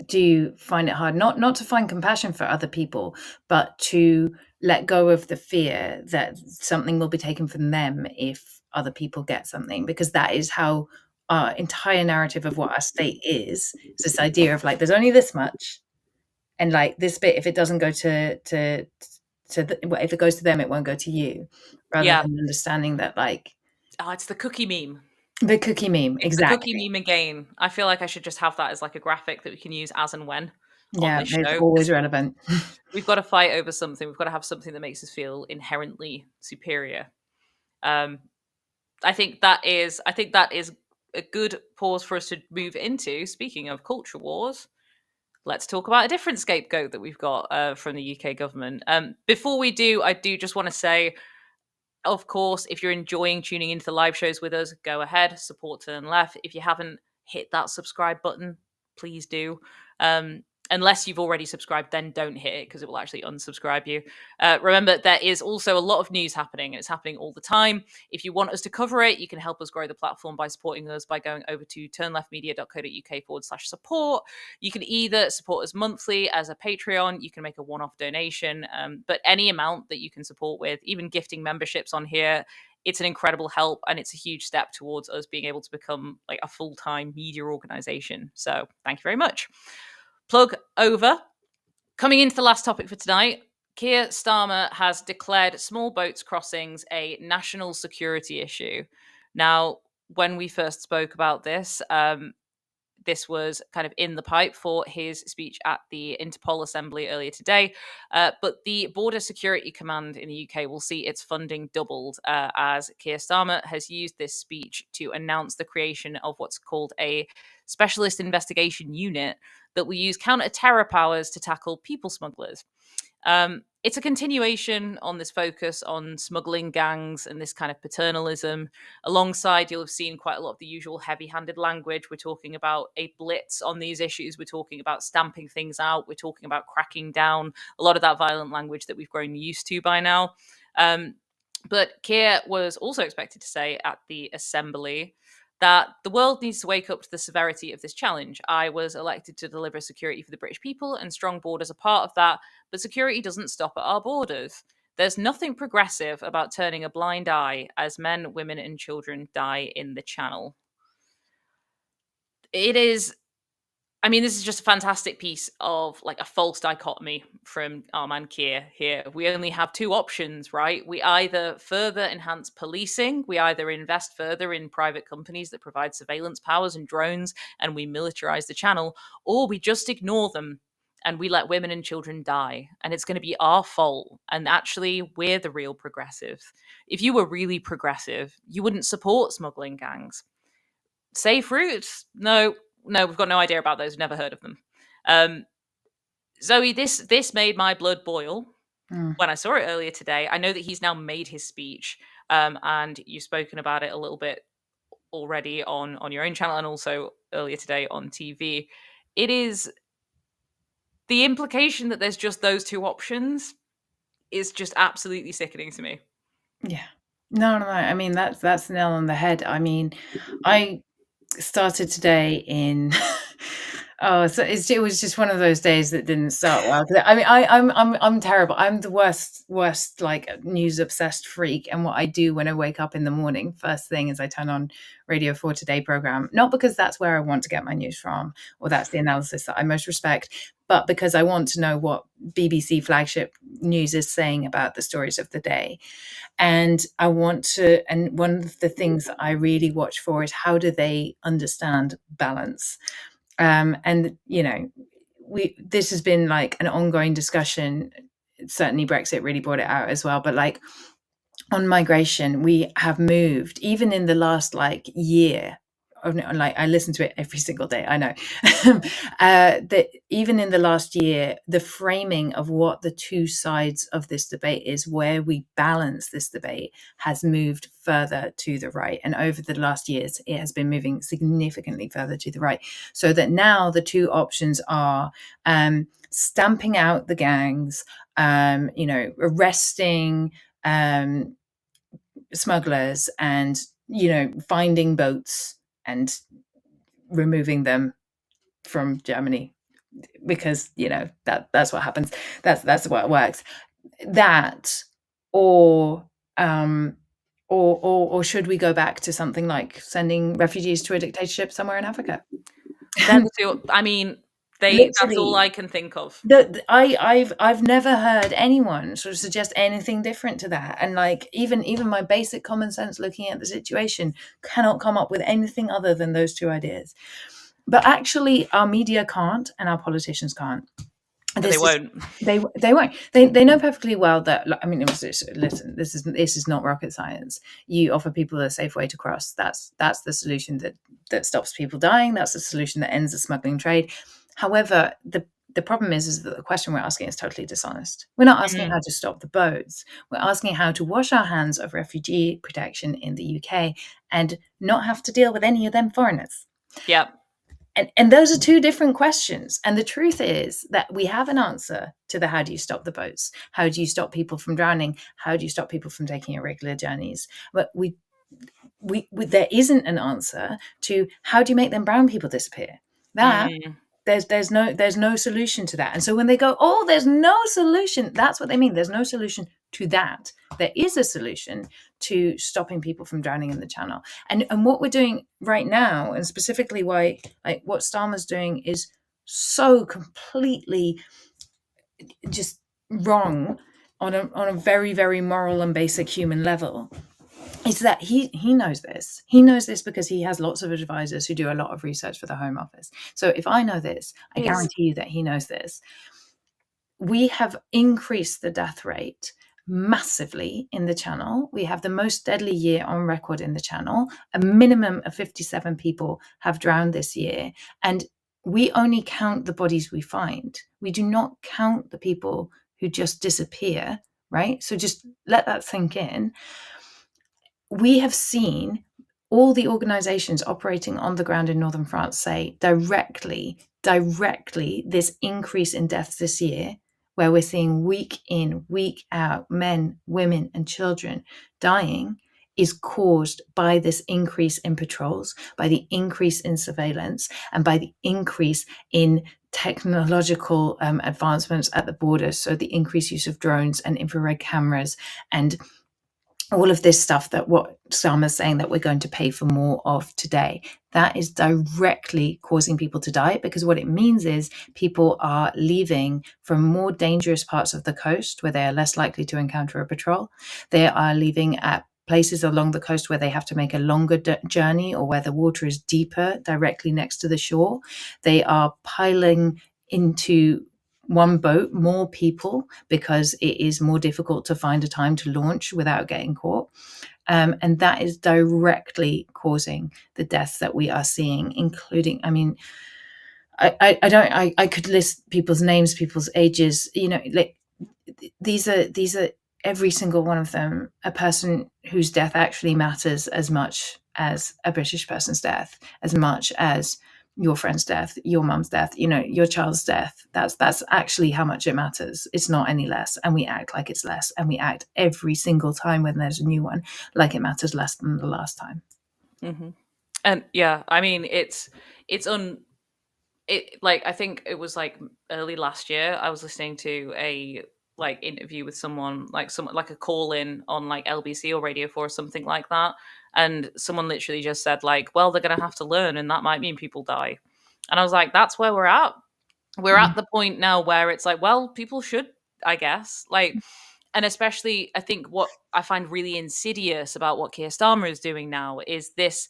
do find it hard not to find compassion for other people, but to let go of the fear that something will be taken from them if other people get something, because that is how our entire narrative of what our state is this idea of like there's only this much, and like this bit, if it doesn't go well, if it goes to them it won't go to you, rather yeah. than understanding that like Oh, it's the cookie meme. the cookie meme, It's the cookie exactly. meme again. I feel like I should just have that as like a graphic that we can use as and when on Yeah, this it's show because always relevant. we've got to fight over something. We've got to have something that makes us feel inherently superior. um I think that is a good pause for us to move into. Speaking of culture wars, let's talk about a different scapegoat that we've got from the UK government. Before we do, I do just want to say, of course, if you're enjoying tuning into the live shows with us, go ahead, support Turn Left. If you haven't hit that subscribe button, please do. Um, unless you've already subscribed, then don't hit it because it will actually unsubscribe you. Remember, there is also a lot of news happening, and it's happening all the time. If you want us to cover it, you can help us grow the platform by supporting us by going over to turnleftmedia.co.uk/support. You can either support us monthly as a Patreon, you can make a one-off donation, but any amount that you can support with, even gifting memberships on here, it's an incredible help and it's a huge step towards us being able to become like a full-time media organization. So thank you very much. Plug over. Coming into the last topic for tonight, Keir Starmer has declared small boats crossings a national security issue. Now, when we first spoke about this, this was kind of in the pipe for his speech at the Interpol Assembly earlier today. But the Border Security Command in the UK will see its funding doubled as Keir Starmer has used this speech to announce the creation of what's called a specialist investigation unit that will use counter-terror powers to tackle people smugglers. It's a continuation on this focus on smuggling gangs and this kind of paternalism. Alongside, you'll have seen quite a lot of the usual heavy handed language. We're talking about a blitz on these issues. We're talking about stamping things out. We're talking about cracking down, a lot of that violent language that we've grown used to by now. But Keir was also expected to say at the assembly that the world needs to wake up to the severity of this challenge. I was elected to deliver security for the British people, and strong borders are part of that, but security doesn't stop at our borders. There's nothing progressive about turning a blind eye as men, women, and children die in the Channel. It is I mean, this is just a fantastic piece of like a false dichotomy from our man Keir here. We only have two options, right? We either further enhance policing, we either invest further in private companies that provide surveillance powers and drones, and we militarize the channel, or we just ignore them and we let women and children die. And it's going to be our fault. And actually, we're the real progressives. If you were really progressive, you wouldn't support smuggling gangs. Safe routes? No, no, we've got no idea about those. Never heard of them. Um, Zoe, this made my blood boil Mm. when I saw it earlier today. I know that he's now made his speech, and you've spoken about it a little bit already on your own channel and also earlier today on TV. It is the implication that there's just those two options is just absolutely sickening to me. Yeah. No, no, no. I mean, that's the nail on the head. I mean, I started today in oh, so it was just one of those days that didn't start well. 'Cause I mean, I'm terrible. I'm the worst like news obsessed freak. And what I do when I wake up in the morning, first thing is I turn on Radio 4 Today program, not because that's where I want to get my news from or that's the analysis that I most respect, but because I want to know what BBC flagship news is saying about the stories of the day. And I want to, and one of the things that I really watch for is how do they understand balance? And you know, this has been like an ongoing discussion. Certainly, Brexit really brought it out as well. But like on migration, we have moved even in the last like year. Like I listen to it every single day. I know that even in the last year, the framing of what the two sides of this debate is, where we balance this debate, has moved further to the right. And over the last years, it has been moving significantly further to the right. So that now the two options are stamping out the gangs, arresting smugglers and finding boats and removing them from Germany because that's what happens. That's what it works. That or or should we go back to something like sending refugees to a dictatorship somewhere in Africa? They're the two. I mean, that's all Literally, I can think of. I've never heard anyone sort of suggest anything different to that, and like even my basic common sense looking at the situation cannot come up with anything other than those two ideas. But actually, our media can't, and our politicians can't. They This is won't. they won't. They know perfectly well that. I mean, listen. This is not rocket science. You offer people a safe way to cross. That's the solution that stops people dying. That's the solution that ends the smuggling trade. However, the problem is that the question we're asking is totally dishonest. We're not asking Mhm. how to stop the boats. We're asking how to wash our hands of refugee protection in the UK and not have to deal with any of them foreigners. Yep. And those are two different questions. And the truth is that we have an answer to the how do you stop the boats? How do you stop people from drowning? How do you stop people from taking irregular journeys? But there isn't an answer to how do you make them brown people disappear? That Mm. there's no solution to that. And so when they go, oh, there's no solution, that's what they mean. There's no solution to that. There is a solution to stopping people from drowning in the channel. And what we're doing right now, and specifically why like what Starmer's doing is so completely just wrong on a very, very moral and basic human level, is that he knows this. He knows this because he has lots of advisors who do a lot of research for the Home Office. So if I know this, I Is guarantee you that he knows this. We have increased the death rate massively in the channel. We have the most deadly year on record in the channel. A minimum of 57 people have drowned this year. And we only count the bodies we find. We do not count the people who just disappear, right? So just let that sink in. We have seen all the organizations operating on the ground in northern France say directly, this increase in deaths this year, where we're seeing week in, week out, men, women, and children dying, is caused by this increase in patrols, by the increase in surveillance, and by the increase in technological advancements at the border. So the increased use of drones and infrared cameras and all of this stuff that what Starmer's saying that we're going to pay for more of today, that is directly causing people to die, because what it means is people are leaving from more dangerous parts of the coast where they are less likely to encounter a patrol. They are leaving at places along the coast where they have to make a longer journey, or where the water is deeper directly next to the shore. They are piling into one boat more people because it is more difficult to find a time to launch without getting caught. And that is directly causing the deaths that we are seeing, including, I mean, I could list people's names, people's ages, like these are every single one of them a person whose death actually matters as much as a British person's death, as much as your friend's death, your mum's death, your child's death. That's actually how much it matters. It's not any less, and we act like it's less, and we act every single time when there's a new one like it matters less than the last time. Mm-hmm. And yeah, I mean, it's on it. Like, I think it was like early last year. I was listening to a like interview with someone, like someone like a call in on like LBC or Radio 4 or something like that, and someone literally just said like, "Well, they're gonna have to learn, and that might mean people die." And I was like, "That's where we're at. We're Mm. at the point now where it's like, well, people should, I guess, like." And especially, I think what I find really insidious about what Keir Starmer is doing now is this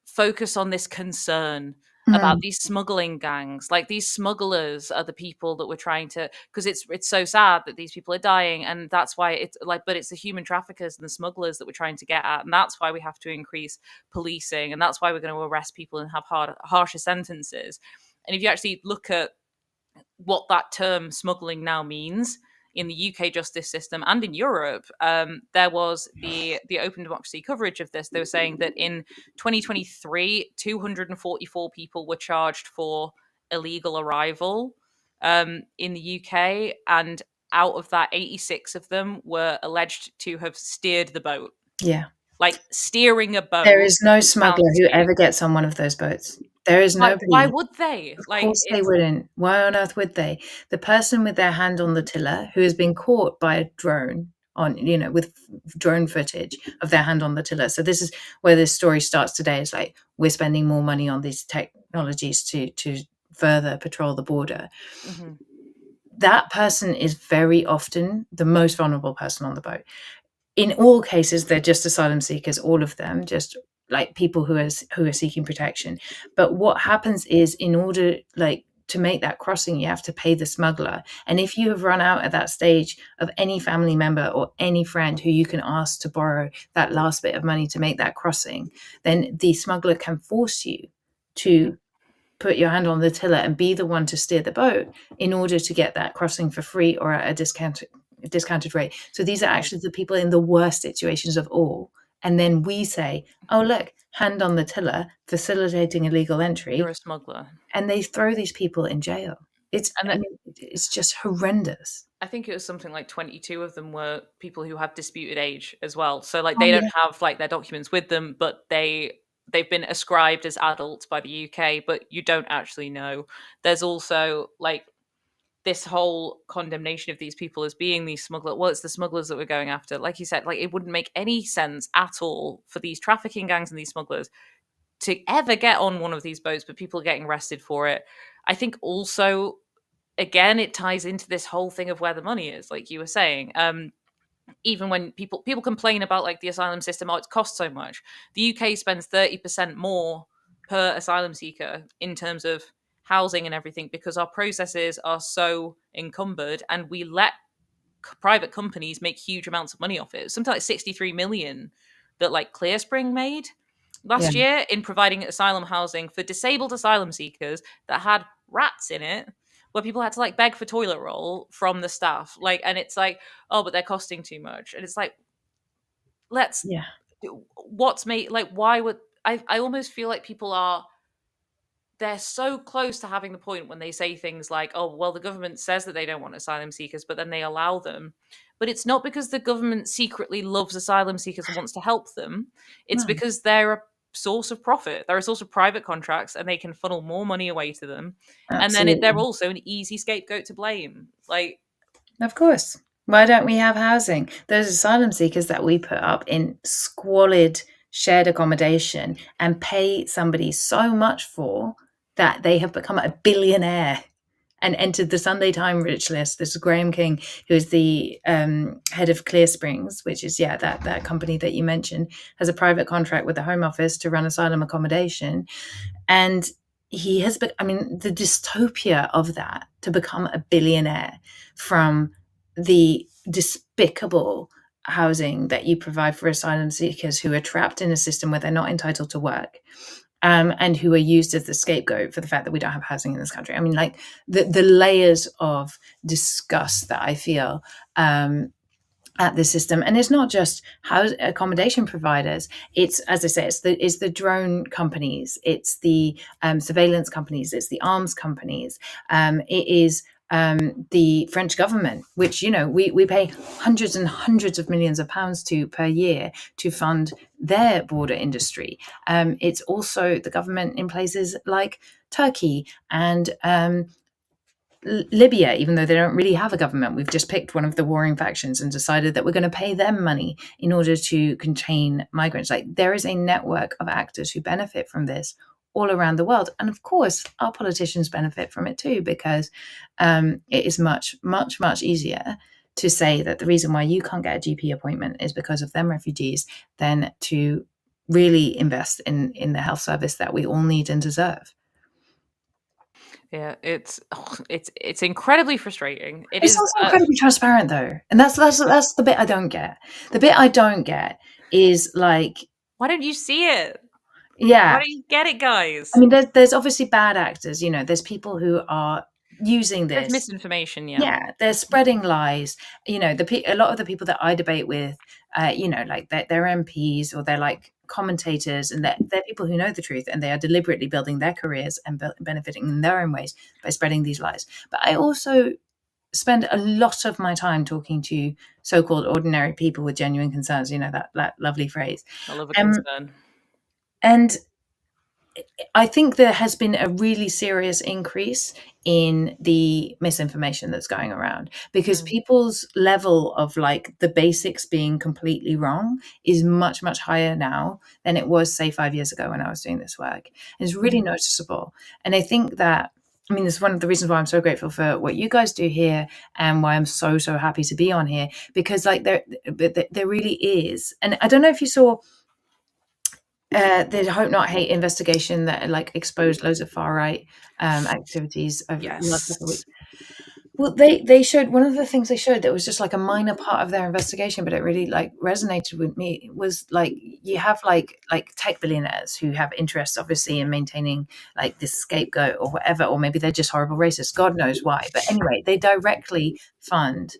focus on this concern about Mm. these smuggling gangs. Like, these smugglers are the people that we're trying to, because it's so sad that these people are dying, and that's why it's like, but it's the human traffickers and the smugglers that we're trying to get at, and that's why we have to increase policing, and that's why we're going to arrest people and have harsher sentences. And if you actually look at what that term smuggling now means in the UK justice system and in Europe, there was the Open Democracy coverage of this. They were saying that in 2023, 244 people were charged for illegal arrival in the UK, and out of that, 86 of them were alleged to have steered the boat. Yeah. Like, steering a There boat is no smuggler counts who too. ever gets on one of those boats. There is Like, why nobody. would they? Of Like, course they it's wouldn't. Why on earth would they? The person with their hand on the tiller who has been caught by a drone on, with drone footage of their hand on the tiller. So this is where this story starts today. It's like, we're spending more money on these technologies to further patrol the border. mhm. That person is very often the most vulnerable person on the boat. In all cases, they're just asylum seekers, all of them, just like people who are seeking protection. But what happens is, in order to make that crossing, you have to pay the smuggler. And if you have run out at that stage of any family member or any friend who you can ask to borrow that last bit of money to make that crossing, then the smuggler can force you to put your hand on the tiller and be the one to steer the boat in order to get that crossing for free or at a discounted rate. So these are Mhm. actually the people in the worst situations of all. And then we say, oh, look, hand on the tiller, facilitating illegal You're entry. a smuggler. And they throw these people in jail. And I mean, it's just horrendous. I think it was something like 22 of them were people who have disputed age as well. So like Oh, they don't yeah. have like their documents with them, but they've been ascribed as adults by the UK, but you don't actually know. There's also like this whole condemnation of these people as being these smugglers. Well, it's the smugglers that we're going after. Like you said, like it wouldn't make any sense at all for these trafficking gangs and these smugglers to ever get on one of these boats, but people are getting arrested for it. I think also, again, it ties into this whole thing of where the money is, like you were saying. Even when people complain about like the asylum system, oh, it costs so much. The UK spends 30% more per asylum seeker in terms of housing and everything because our processes are so encumbered, and we let private companies make huge amounts of money off it. Something like 63 million that like Clearspring made Yeah. last year in providing asylum housing for disabled asylum seekers that had rats in it, where people had to like beg for toilet roll from the staff. Like, and it's like, oh, but they're costing too much. And it's like, let's Yeah. what's made like why would I almost feel like people are they're so close to having the point when they say things like, oh, well, the government says that they don't want asylum seekers, but then they allow them. But it's not because the government secretly loves asylum seekers and wants to help them. It's No, because they're a source of profit. They're a source of private contracts and they can funnel more money away to them. And then they're absolutely. also an easy scapegoat to blame. Like, Of course. Why don't we have housing? Those asylum seekers that we put up in squalid shared accommodation and pay somebody so much for, that they have become a billionaire and entered the Sunday Times rich list. This is Graham King, who is the head of Clear Springs, which is, yeah, that company that you mentioned, has a private contract with the Home Office to run asylum accommodation. And he has been, I mean, the dystopia of that, to become a billionaire from the despicable housing that you provide for asylum seekers who are trapped in a system where they're not entitled to work, and who are used as the scapegoat for the fact that we don't have housing in this country. I mean, like the layers of disgust that I feel at the system. And it's not just house accommodation providers. It's, as I say, it's the drone companies, it's the surveillance companies, it's the arms companies, it is the French government, which, you know, we pay hundreds and hundreds of millions of pounds to per year to fund their border industry. It's also the government in places like Turkey and Libya, even though they don't really have a government. We've just picked one of the warring factions and decided that we're going to pay them money in order to contain migrants. Like, there is a network of actors who benefit from this all around the world. And of course, our politicians benefit from it too, because it is much, much, much easier to say that the reason why you can't get a GP appointment is because of them refugees than to really invest in the health service that we all need and deserve. Yeah, it's incredibly frustrating. It It's is. also incredibly transparent though, and that's the bit I don't get. The bit I don't get is like, Why don't you see it? Why yeah, don't you get it, I guys? mean, there's obviously bad actors, you know, there's people who are using There's this. misinformation. Yeah. Yeah, they're spreading lies. You know, a lot of the people that I debate with, you know, like they're MPs or they're like commentators, and they're people who know the truth, and they are deliberately building their careers and benefiting in their own ways by spreading these lies. But I also spend a lot of my time talking to so-called ordinary people with genuine concerns, you know, that lovely phrase. I love a Um, concern. and I think there has been a really serious increase in the misinformation that's going around, because Mm. people's level of like the basics being completely wrong is much, much higher now than it was, say, 5 years ago when I was doing this work. And it's really Mm. noticeable. And I think that, I mean, it's one of the reasons why I'm so grateful for what you guys do here, and why I'm so, so happy to be on here, because like there really is. And I don't know if you saw the Hope Not Hate investigation that like exposed loads of far right activities over the last couple of Yes. weeks. Well, they showed, one of the things they showed that was just like a minor part of their investigation, but it really like resonated with me, was like, you have like tech billionaires who have interests obviously in maintaining like this scapegoat or whatever, or maybe they're just horrible racists, God knows why. But anyway, they directly fund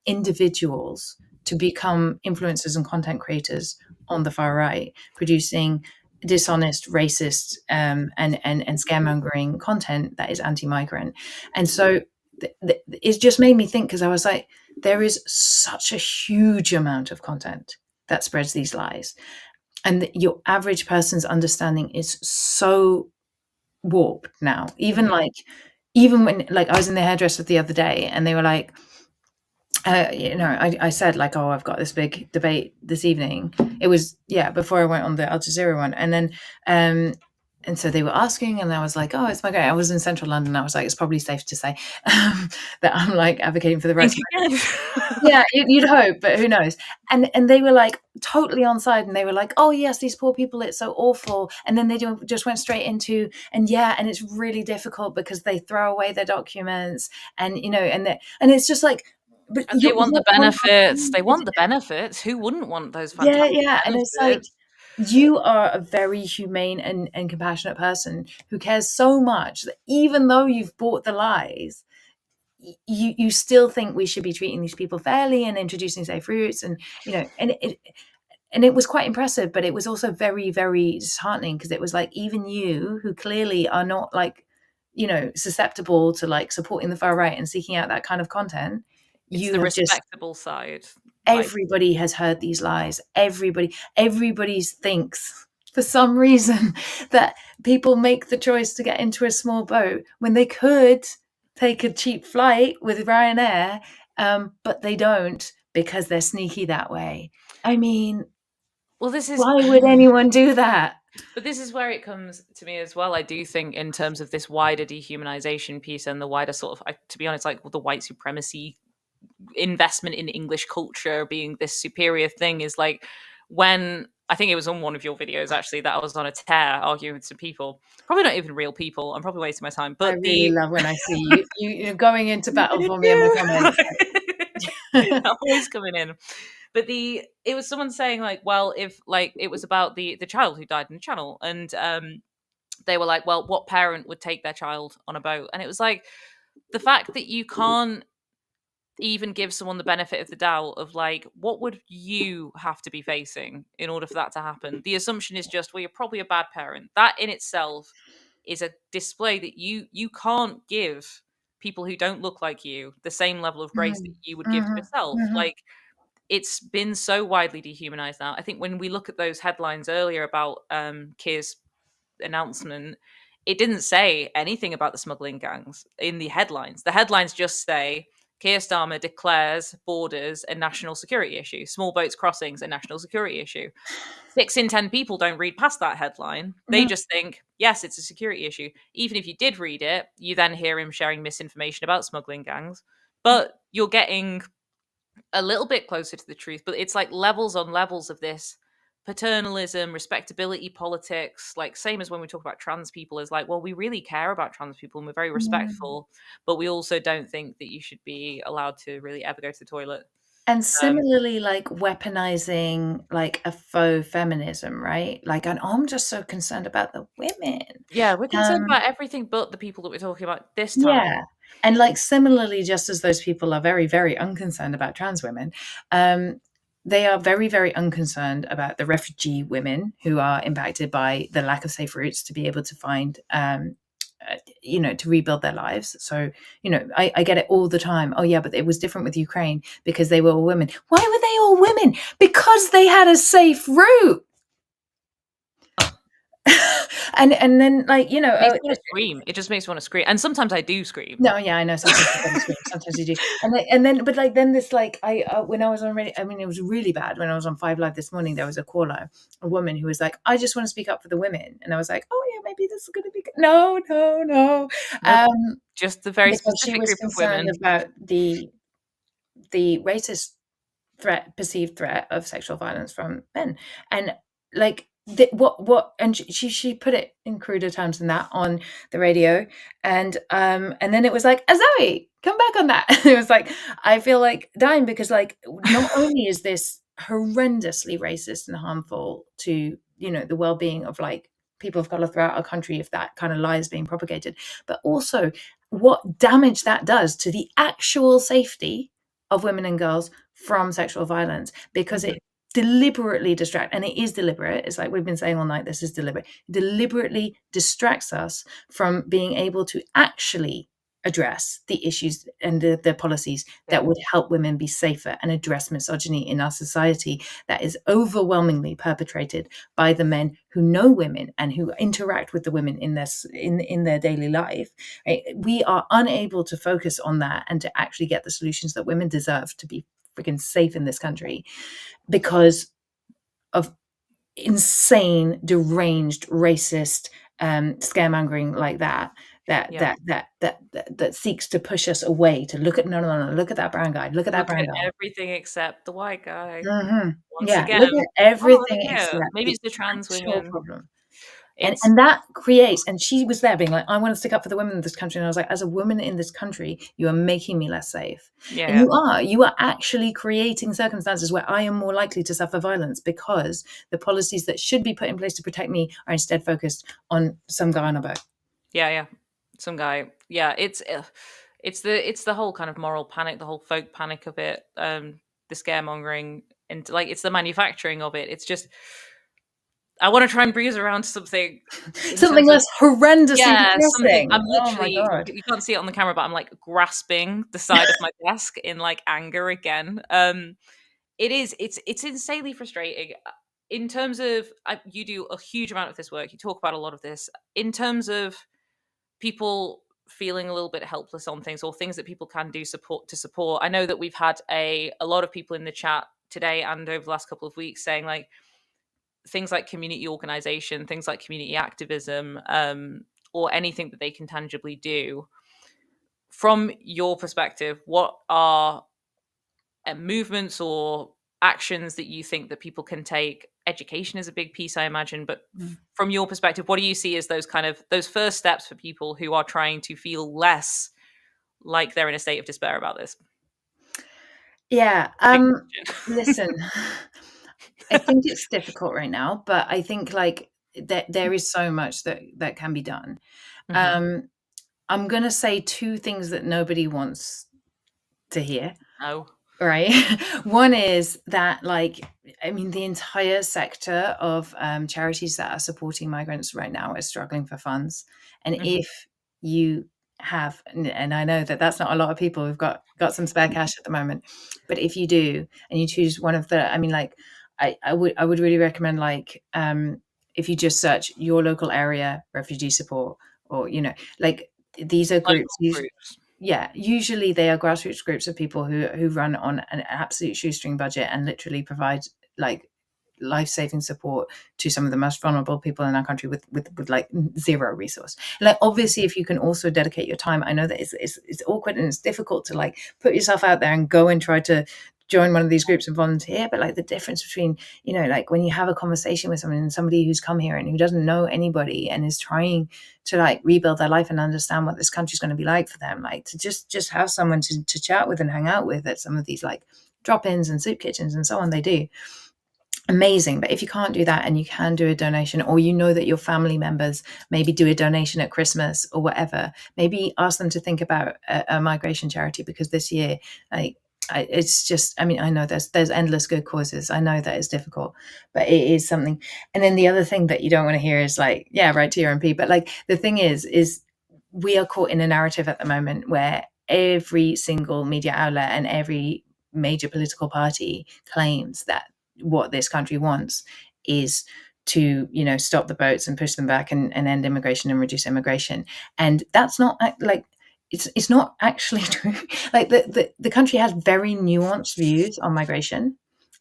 individuals to become influencers and content creators on the far right, producing dishonest, racist, and scaremongering content that is anti-migrant. And so it just made me think, because I was like, there is such a huge amount of content that spreads these lies, and your average person's understanding is so warped now. Even Yeah. like, even when like I was in the hairdresser the other day, and they were like, you know, I said like, oh, I've got this big debate this evening. It was, yeah, before I went on the Al Jazeera one, and then and so they were asking, and I was like, oh, it's my great. I was in central London. I was like, it's probably safe to say that I'm like advocating for the rights Think of again. migrants. Yeah, you'd hope, but who knows? And they were like totally on side, and they were like, "Oh yes, these poor people, it's so awful." And then they just went straight into, and yeah, and it's really difficult because they throw away their documents, and you know, and it's just like, but And they want the one benefits. They want the benefits. Who wouldn't want those yeah, fantastic yeah, and it's like, benefits? you are a very humane and compassionate person who cares so much that even though you've bought the lies, you still think we should be treating these people fairly and introducing safe routes, and you know, and it was quite impressive, but it was also very, very disheartening, because it was like, even you, who clearly are not like, you know, susceptible to like supporting the far right and seeking out that kind of content, It's you the have just, respectable side. Like, everybody has heard these lies. Everybody thinks for some reason that people make the choice to get into a small boat when they could take a cheap flight with Ryanair but they don't because they're sneaky that way. I mean, Well, this is why would anyone do that? but this is where it comes to me as well. I do think, in terms of this wider dehumanization piece and the wider sort of, to be honest, like the white supremacy investment in English culture being this superior thing, is like when I think it was on one of your videos actually that I was on a tear arguing with some people, probably not even real people. I'm probably wasting my time, I but really the love when I see you're going into battle for me in the comments. always coming in. But it was someone saying like, well, if like it was about the child who died in the channel, and they were like, well, what parent would take their child on a boat? And it was like the fact that you can't even give someone the benefit of the doubt of like, what would you have to be facing in order for that to happen? The assumption is just, well, you're probably a bad parent. That in itself is a display that you can't give people who don't look like you the same level of grace that Mhm, you would give to mhm, yourself. mhm, Like, it's been so widely dehumanized now. I think when we look at those headlines earlier about Keir's announcement, it didn't say anything about the smuggling gangs in the headlines. The headlines just say Keir Starmer declares borders a national security issue, small boats crossings a national security issue. 6 in 10 people don't read past that headline. They mhm, just think, yes, it's a security issue. Even if you did read it, you then hear him sharing misinformation about smuggling gangs. But you're getting a little bit closer to the truth, but it's like levels on levels of this paternalism, respectability politics, like same as when we talk about trans people, is like, well, we really care about trans people and we're very mhm. respectful, but we also don't think that you should be allowed to really ever go to the toilet. And Um, similarly, like weaponizing like a faux feminism, right? Like, and I'm just so concerned about the women. yeah, we're concerned Um, about everything but the people that we're talking about this time. Yeah. And like similarly, just as those people are very, very unconcerned about trans women, they are very, very unconcerned about the refugee women who are impacted by the lack of safe routes to be able to find, to rebuild their lives. So, I get it all the time. Oh, yeah, but it was different with Ukraine because they were all women. Why were they all women? Because they had a safe route. And then, like, Makes me want to scream. It just makes me want to scream. And sometimes I do scream. no, yeah, I know sometimes you've got to scream, sometimes you do. And then but, like, then this, like, when I was on Reddit, I mean, it was really bad when I was on Five Live this morning, there was a caller, a woman who was like, "I just wanna speak up for the women." And I was like, "Oh, yeah, maybe this is gonna be good." No, no, no, Nope. um, Just the very because she specific was group of concerned women. about the racist perceived threat of sexual violence from men. And like and she put it in cruder terms than that on the radio. And then it was like, Zoe, come back on that. And it was like, I feel like dying because, like, not only is this horrendously racist and harmful to, the well-being of, like, people of color throughout our country if that kind of lie is being propagated, but also what damage that does to the actual safety of women and girls from sexual violence, because Mhm. it deliberately distract, and it is deliberate. It's like we've been saying all night, this is deliberate. It deliberately distracts us from being able to actually address the issues and the policies Yeah. that would help women be safer and address misogyny in our society that is overwhelmingly perpetrated by the men who know women and who interact with the women in their daily life, right? We are unable to focus on that and to actually get the solutions that women deserve to be freaking safe in this country because of insane, deranged, racist scaremongering like that. That Yeah. that that that that seeks to push us away to look at, no, no, no, look at that brown guy, look at that Look brown at guy. everything except the white guy. Once Yeah, again, look at oh, look everything here. except Maybe the it's the trans actual women. problem. And It's and that creates, and she was there being like, "I wanna stick up for the women in this country," and I was like, "As a woman in this country, you are making me less safe." yeah, And yeah, you are actually creating circumstances where I am more likely to suffer violence because the policies that should be put in place to protect me are instead focused on some guy on a boat. yeah, yeah. Some guy. Yeah, it's the whole kind of moral panic, the whole folk panic of it, the scaremongering, and like it's the manufacturing of it. It's just I want to try and breeze around to something in Something terms of less horrendously yeah, something. depressing. I'm Oh my literally god. you can't see it on the camera, but I'm like grasping the side of my desk in like anger again. It's insanely frustrating. In terms of you do a huge amount of this work, you talk about a lot of this in terms of people. feeling a little bit helpless on things, or things that people can do support. I know that we've had a lot of people in the chat today and over the last couple of weeks saying like things like community organization, things like community activism, or anything that they can tangibly do. From your perspective, what are movements or actions that you think that people can take? Education is a big piece, I imagine, but Mm. from your perspective, what do you see as those first steps for people who are trying to feel less like they're in a state of despair about this? Yeah, Big question. listen, I think it's difficult right now, but I think, like, there is so much that can be done. Hmm. Um, I'm gonna say 2 things that nobody wants to hear. No. Right. One is that, like, I mean, the entire sector of charities that are supporting migrants right now is struggling for funds. And Hmm. if you have, and I know that that's not a lot of people who've got some spare cash at the moment, but if you do, and you choose one of the, I mean, like, I would really recommend, like, if you just search your local area refugee support, or like, these are groups. Local groups. Yeah, usually they are grassroots groups of people who run on an absolute shoestring budget and literally provide, like, life-saving support to some of the most vulnerable people in our country with like zero resource. Like, obviously, if you can also dedicate your time, I know that it's awkward and it's difficult to, like, put yourself out there and go and try to join one of these groups and volunteer, but, like, the difference between, like, when you have a conversation with someone, and somebody who's come here and who doesn't know anybody and is trying to, like, rebuild their life and understand what this country's going to be like for them, like, to just have someone to chat with and hang out with at some of these, like, drop-ins and soup kitchens and so on, they do amazing. But if you can't do that, and you can do a donation, or that your family members maybe do a donation at Christmas or whatever, maybe ask them to think about a migration charity, because this year, like, it's just, I mean, I know there's endless good causes. I know that it's difficult, but it is something. And then the other thing that you don't want to hear is, like, yeah, write to your MP. But, like, the thing is we are caught in a narrative at the moment where every single media outlet and every major political party claims that what this country wants is to, stop the boats and push them back, and end immigration and reduce immigration. And that's not, like, it's not actually true. Like, the country has very nuanced views on migration,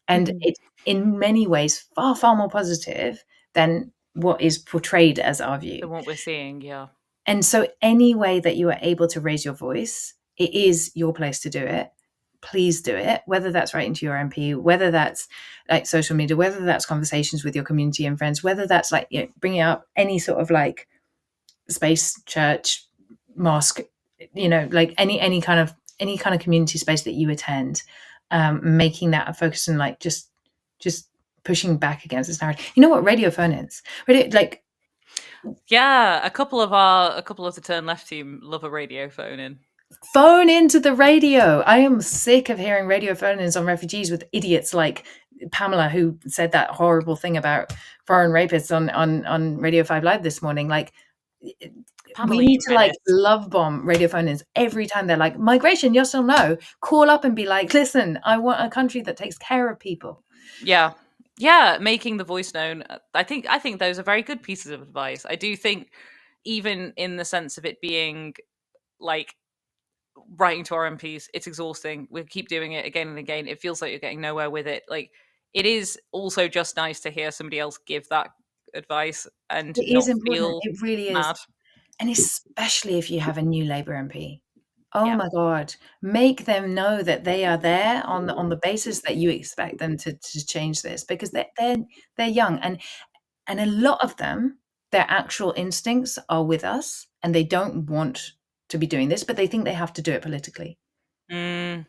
and Hmm. it's in many ways far, far more positive than what is portrayed as our Than view. what we're seeing, yeah. And so, any way that you are able to raise your voice, it is your place to do it. Please do it, whether that's writing to your MP, whether that's, like, social media, whether that's conversations with your community and friends, whether that's, like, bringing up any sort of, like, space, church, mosque, like, any kind of community space that you attend, making that a focus, and, like, just pushing back against this narrative. You know what radio phone is? Radio, like, Yeah, a couple of the Turn Left team love a radio phone in. phone into the radio. I am sick of hearing radio phone-ins on refugees with idiots like Pamela, who said that horrible thing about foreign rapists on Radio 5 Live this morning. Like, we Pamela, need you to, like, menace. love bomb radio phone-ins every time they're like, migration, yes or no? Call up and be like, listen, I want a country that takes care of people. Yeah. Yeah, making the voice known. I think those are very good pieces of advice. I do think, even in the sense of it being like writing to our MPs, it's exhausting. We keep doing it again and again. It feels like you're getting nowhere with it. Like, it is also just nice to hear somebody else give that advice and It is not important. feel It really is. mad. And especially if you have a new Labour MP. Oh Yeah. my God. Make them know that they are there on the basis that you expect them to change this, because they're young, and a lot of them, their actual instincts are with us, and they don't want to be doing this, but they think they have to do it politically. Mm,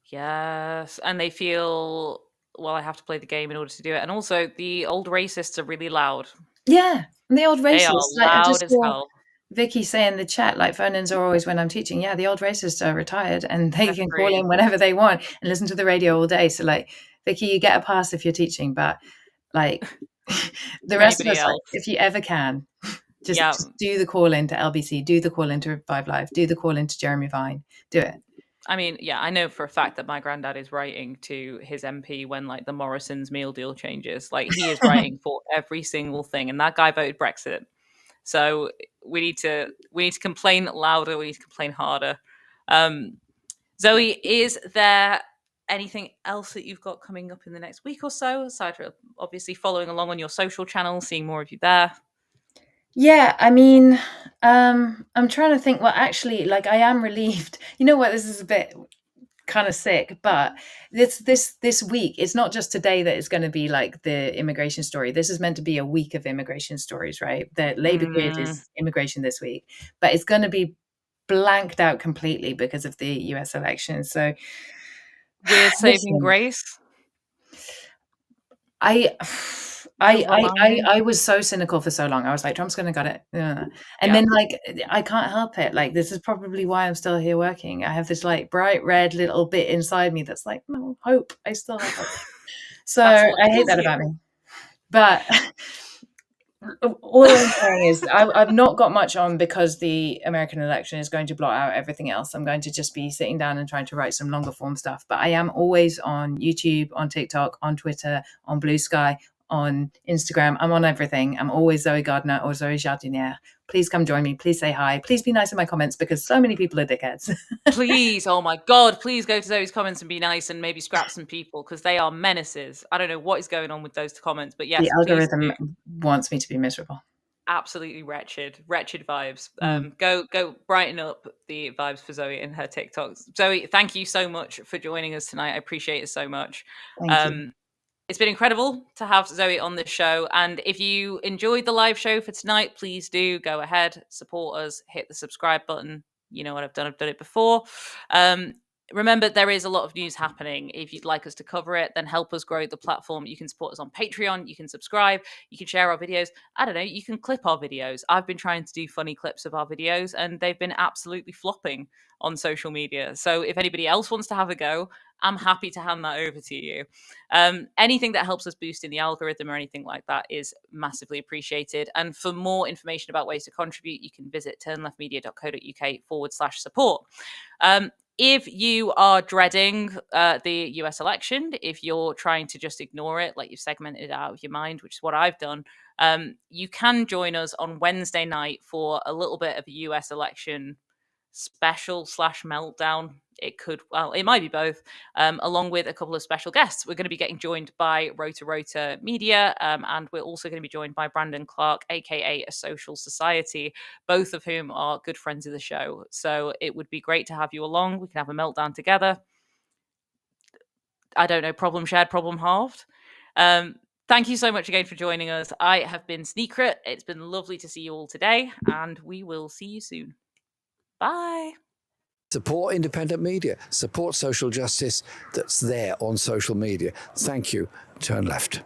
yes. And they feel, well, I have to play the game in order to do it. And also, the old racists are really loud. Yeah, and the old They are racists. Like, I loud just as saw hell. Vicky say in the chat, like, phone-ins are always when I'm teaching. Yeah, the old racists are retired, and they They're can call free. in whenever they want and listen to the radio all day. So, like, Vicky, you get a pass if you're teaching, but, like, the For rest of anybody us, like, else. if you ever can, Yeah. just do the call into LBC, do the call into Five Live, do the call into Jeremy Vine, do it. I mean, yeah, I know for a fact that my granddad is writing to his MP when, like, the Morrison's meal deal changes. Like, he is writing for every single thing, and that guy voted Brexit. So we need to complain louder. We need to complain harder. Zoe, is there anything else that you've got coming up in the next week or so, aside from obviously following along on your social channels, seeing more of you there? Yeah, I mean, I'm trying to think. Well, actually, like I am relieved. You know what? This is a bit kind of sick, but this week, it's not just today that it's going to be like the immigration story. This is meant to be a week of immigration stories, right? The Labor period is immigration this week, but it's going to be blanked out completely because of the US election. So Weird saving listen, grace. I Silver lining. I was so cynical for so long. I was like, Trump's gonna get it. And Yeah, then like I can't help it. Like this is probably why I'm still here working. I have this like bright red little bit inside me that's like, no, hope. I still have hope. So that's what I hate kills that you. about me. But all I'm saying is I've not got much on because the American election is going to blot out everything else. I'm going to just be sitting down and trying to write some longer form stuff. But I am always on YouTube, on TikTok, on Twitter, on Blue Sky, on Instagram. I'm on everything. I'm always Zoe Gardner or Zoe Jardiniere. Please come join me. Please say hi. Please be nice in my comments because so many people are dickheads. Please, oh my God, please go to those comments and be nice and maybe scrap some people because they are menaces. I don't know what is going on with those comments, but The yes, please do. algorithm wants me to be miserable. Absolutely wretched vibes. Mm, Go brighten up the vibes for Zoe and her TikToks. Zoe, thank you so much for joining us tonight. I appreciate it so much. thank you. Um, it's been incredible to have Zoe on this show. And if you enjoyed the live show for tonight, please do go ahead, support us, hit the subscribe button. You know what I've done it before. Um, Remember, there is a lot of news happening. If you'd like us to cover it, then help us grow the platform. You can support us on Patreon. You can subscribe. You can share our videos. I don't know. You can clip our videos. I've been trying to do funny clips of our videos, and they've been absolutely flopping on social media. So if anybody else wants to have a go, I'm happy to hand that over to you. Anything that helps us boost in the algorithm or anything like that is massively appreciated. And for more information about ways to contribute, you can visit turnleftmedia.co.uk/support. If you are dreading the US election, if you're trying to just ignore it, like you've segmented it out of your mind, which is what I've done, you can join us on Wednesday night for a little bit of a US election special slash meltdown. It might be both, along with a couple of special guests. We're going to be getting joined by Rota Media, and we're also going to be joined by Brandon Clark, aka A Social Society, both of whom are good friends of the show. So it would be great to have you along. We can have a meltdown together. I don't know, problem shared, problem halved. Thank you so much again for joining us. I have been Sneakcret. It's been lovely to see you all today, and we will see you soon. Bye. Support independent media, support social justice that's there on social media. Thank you. Turn left.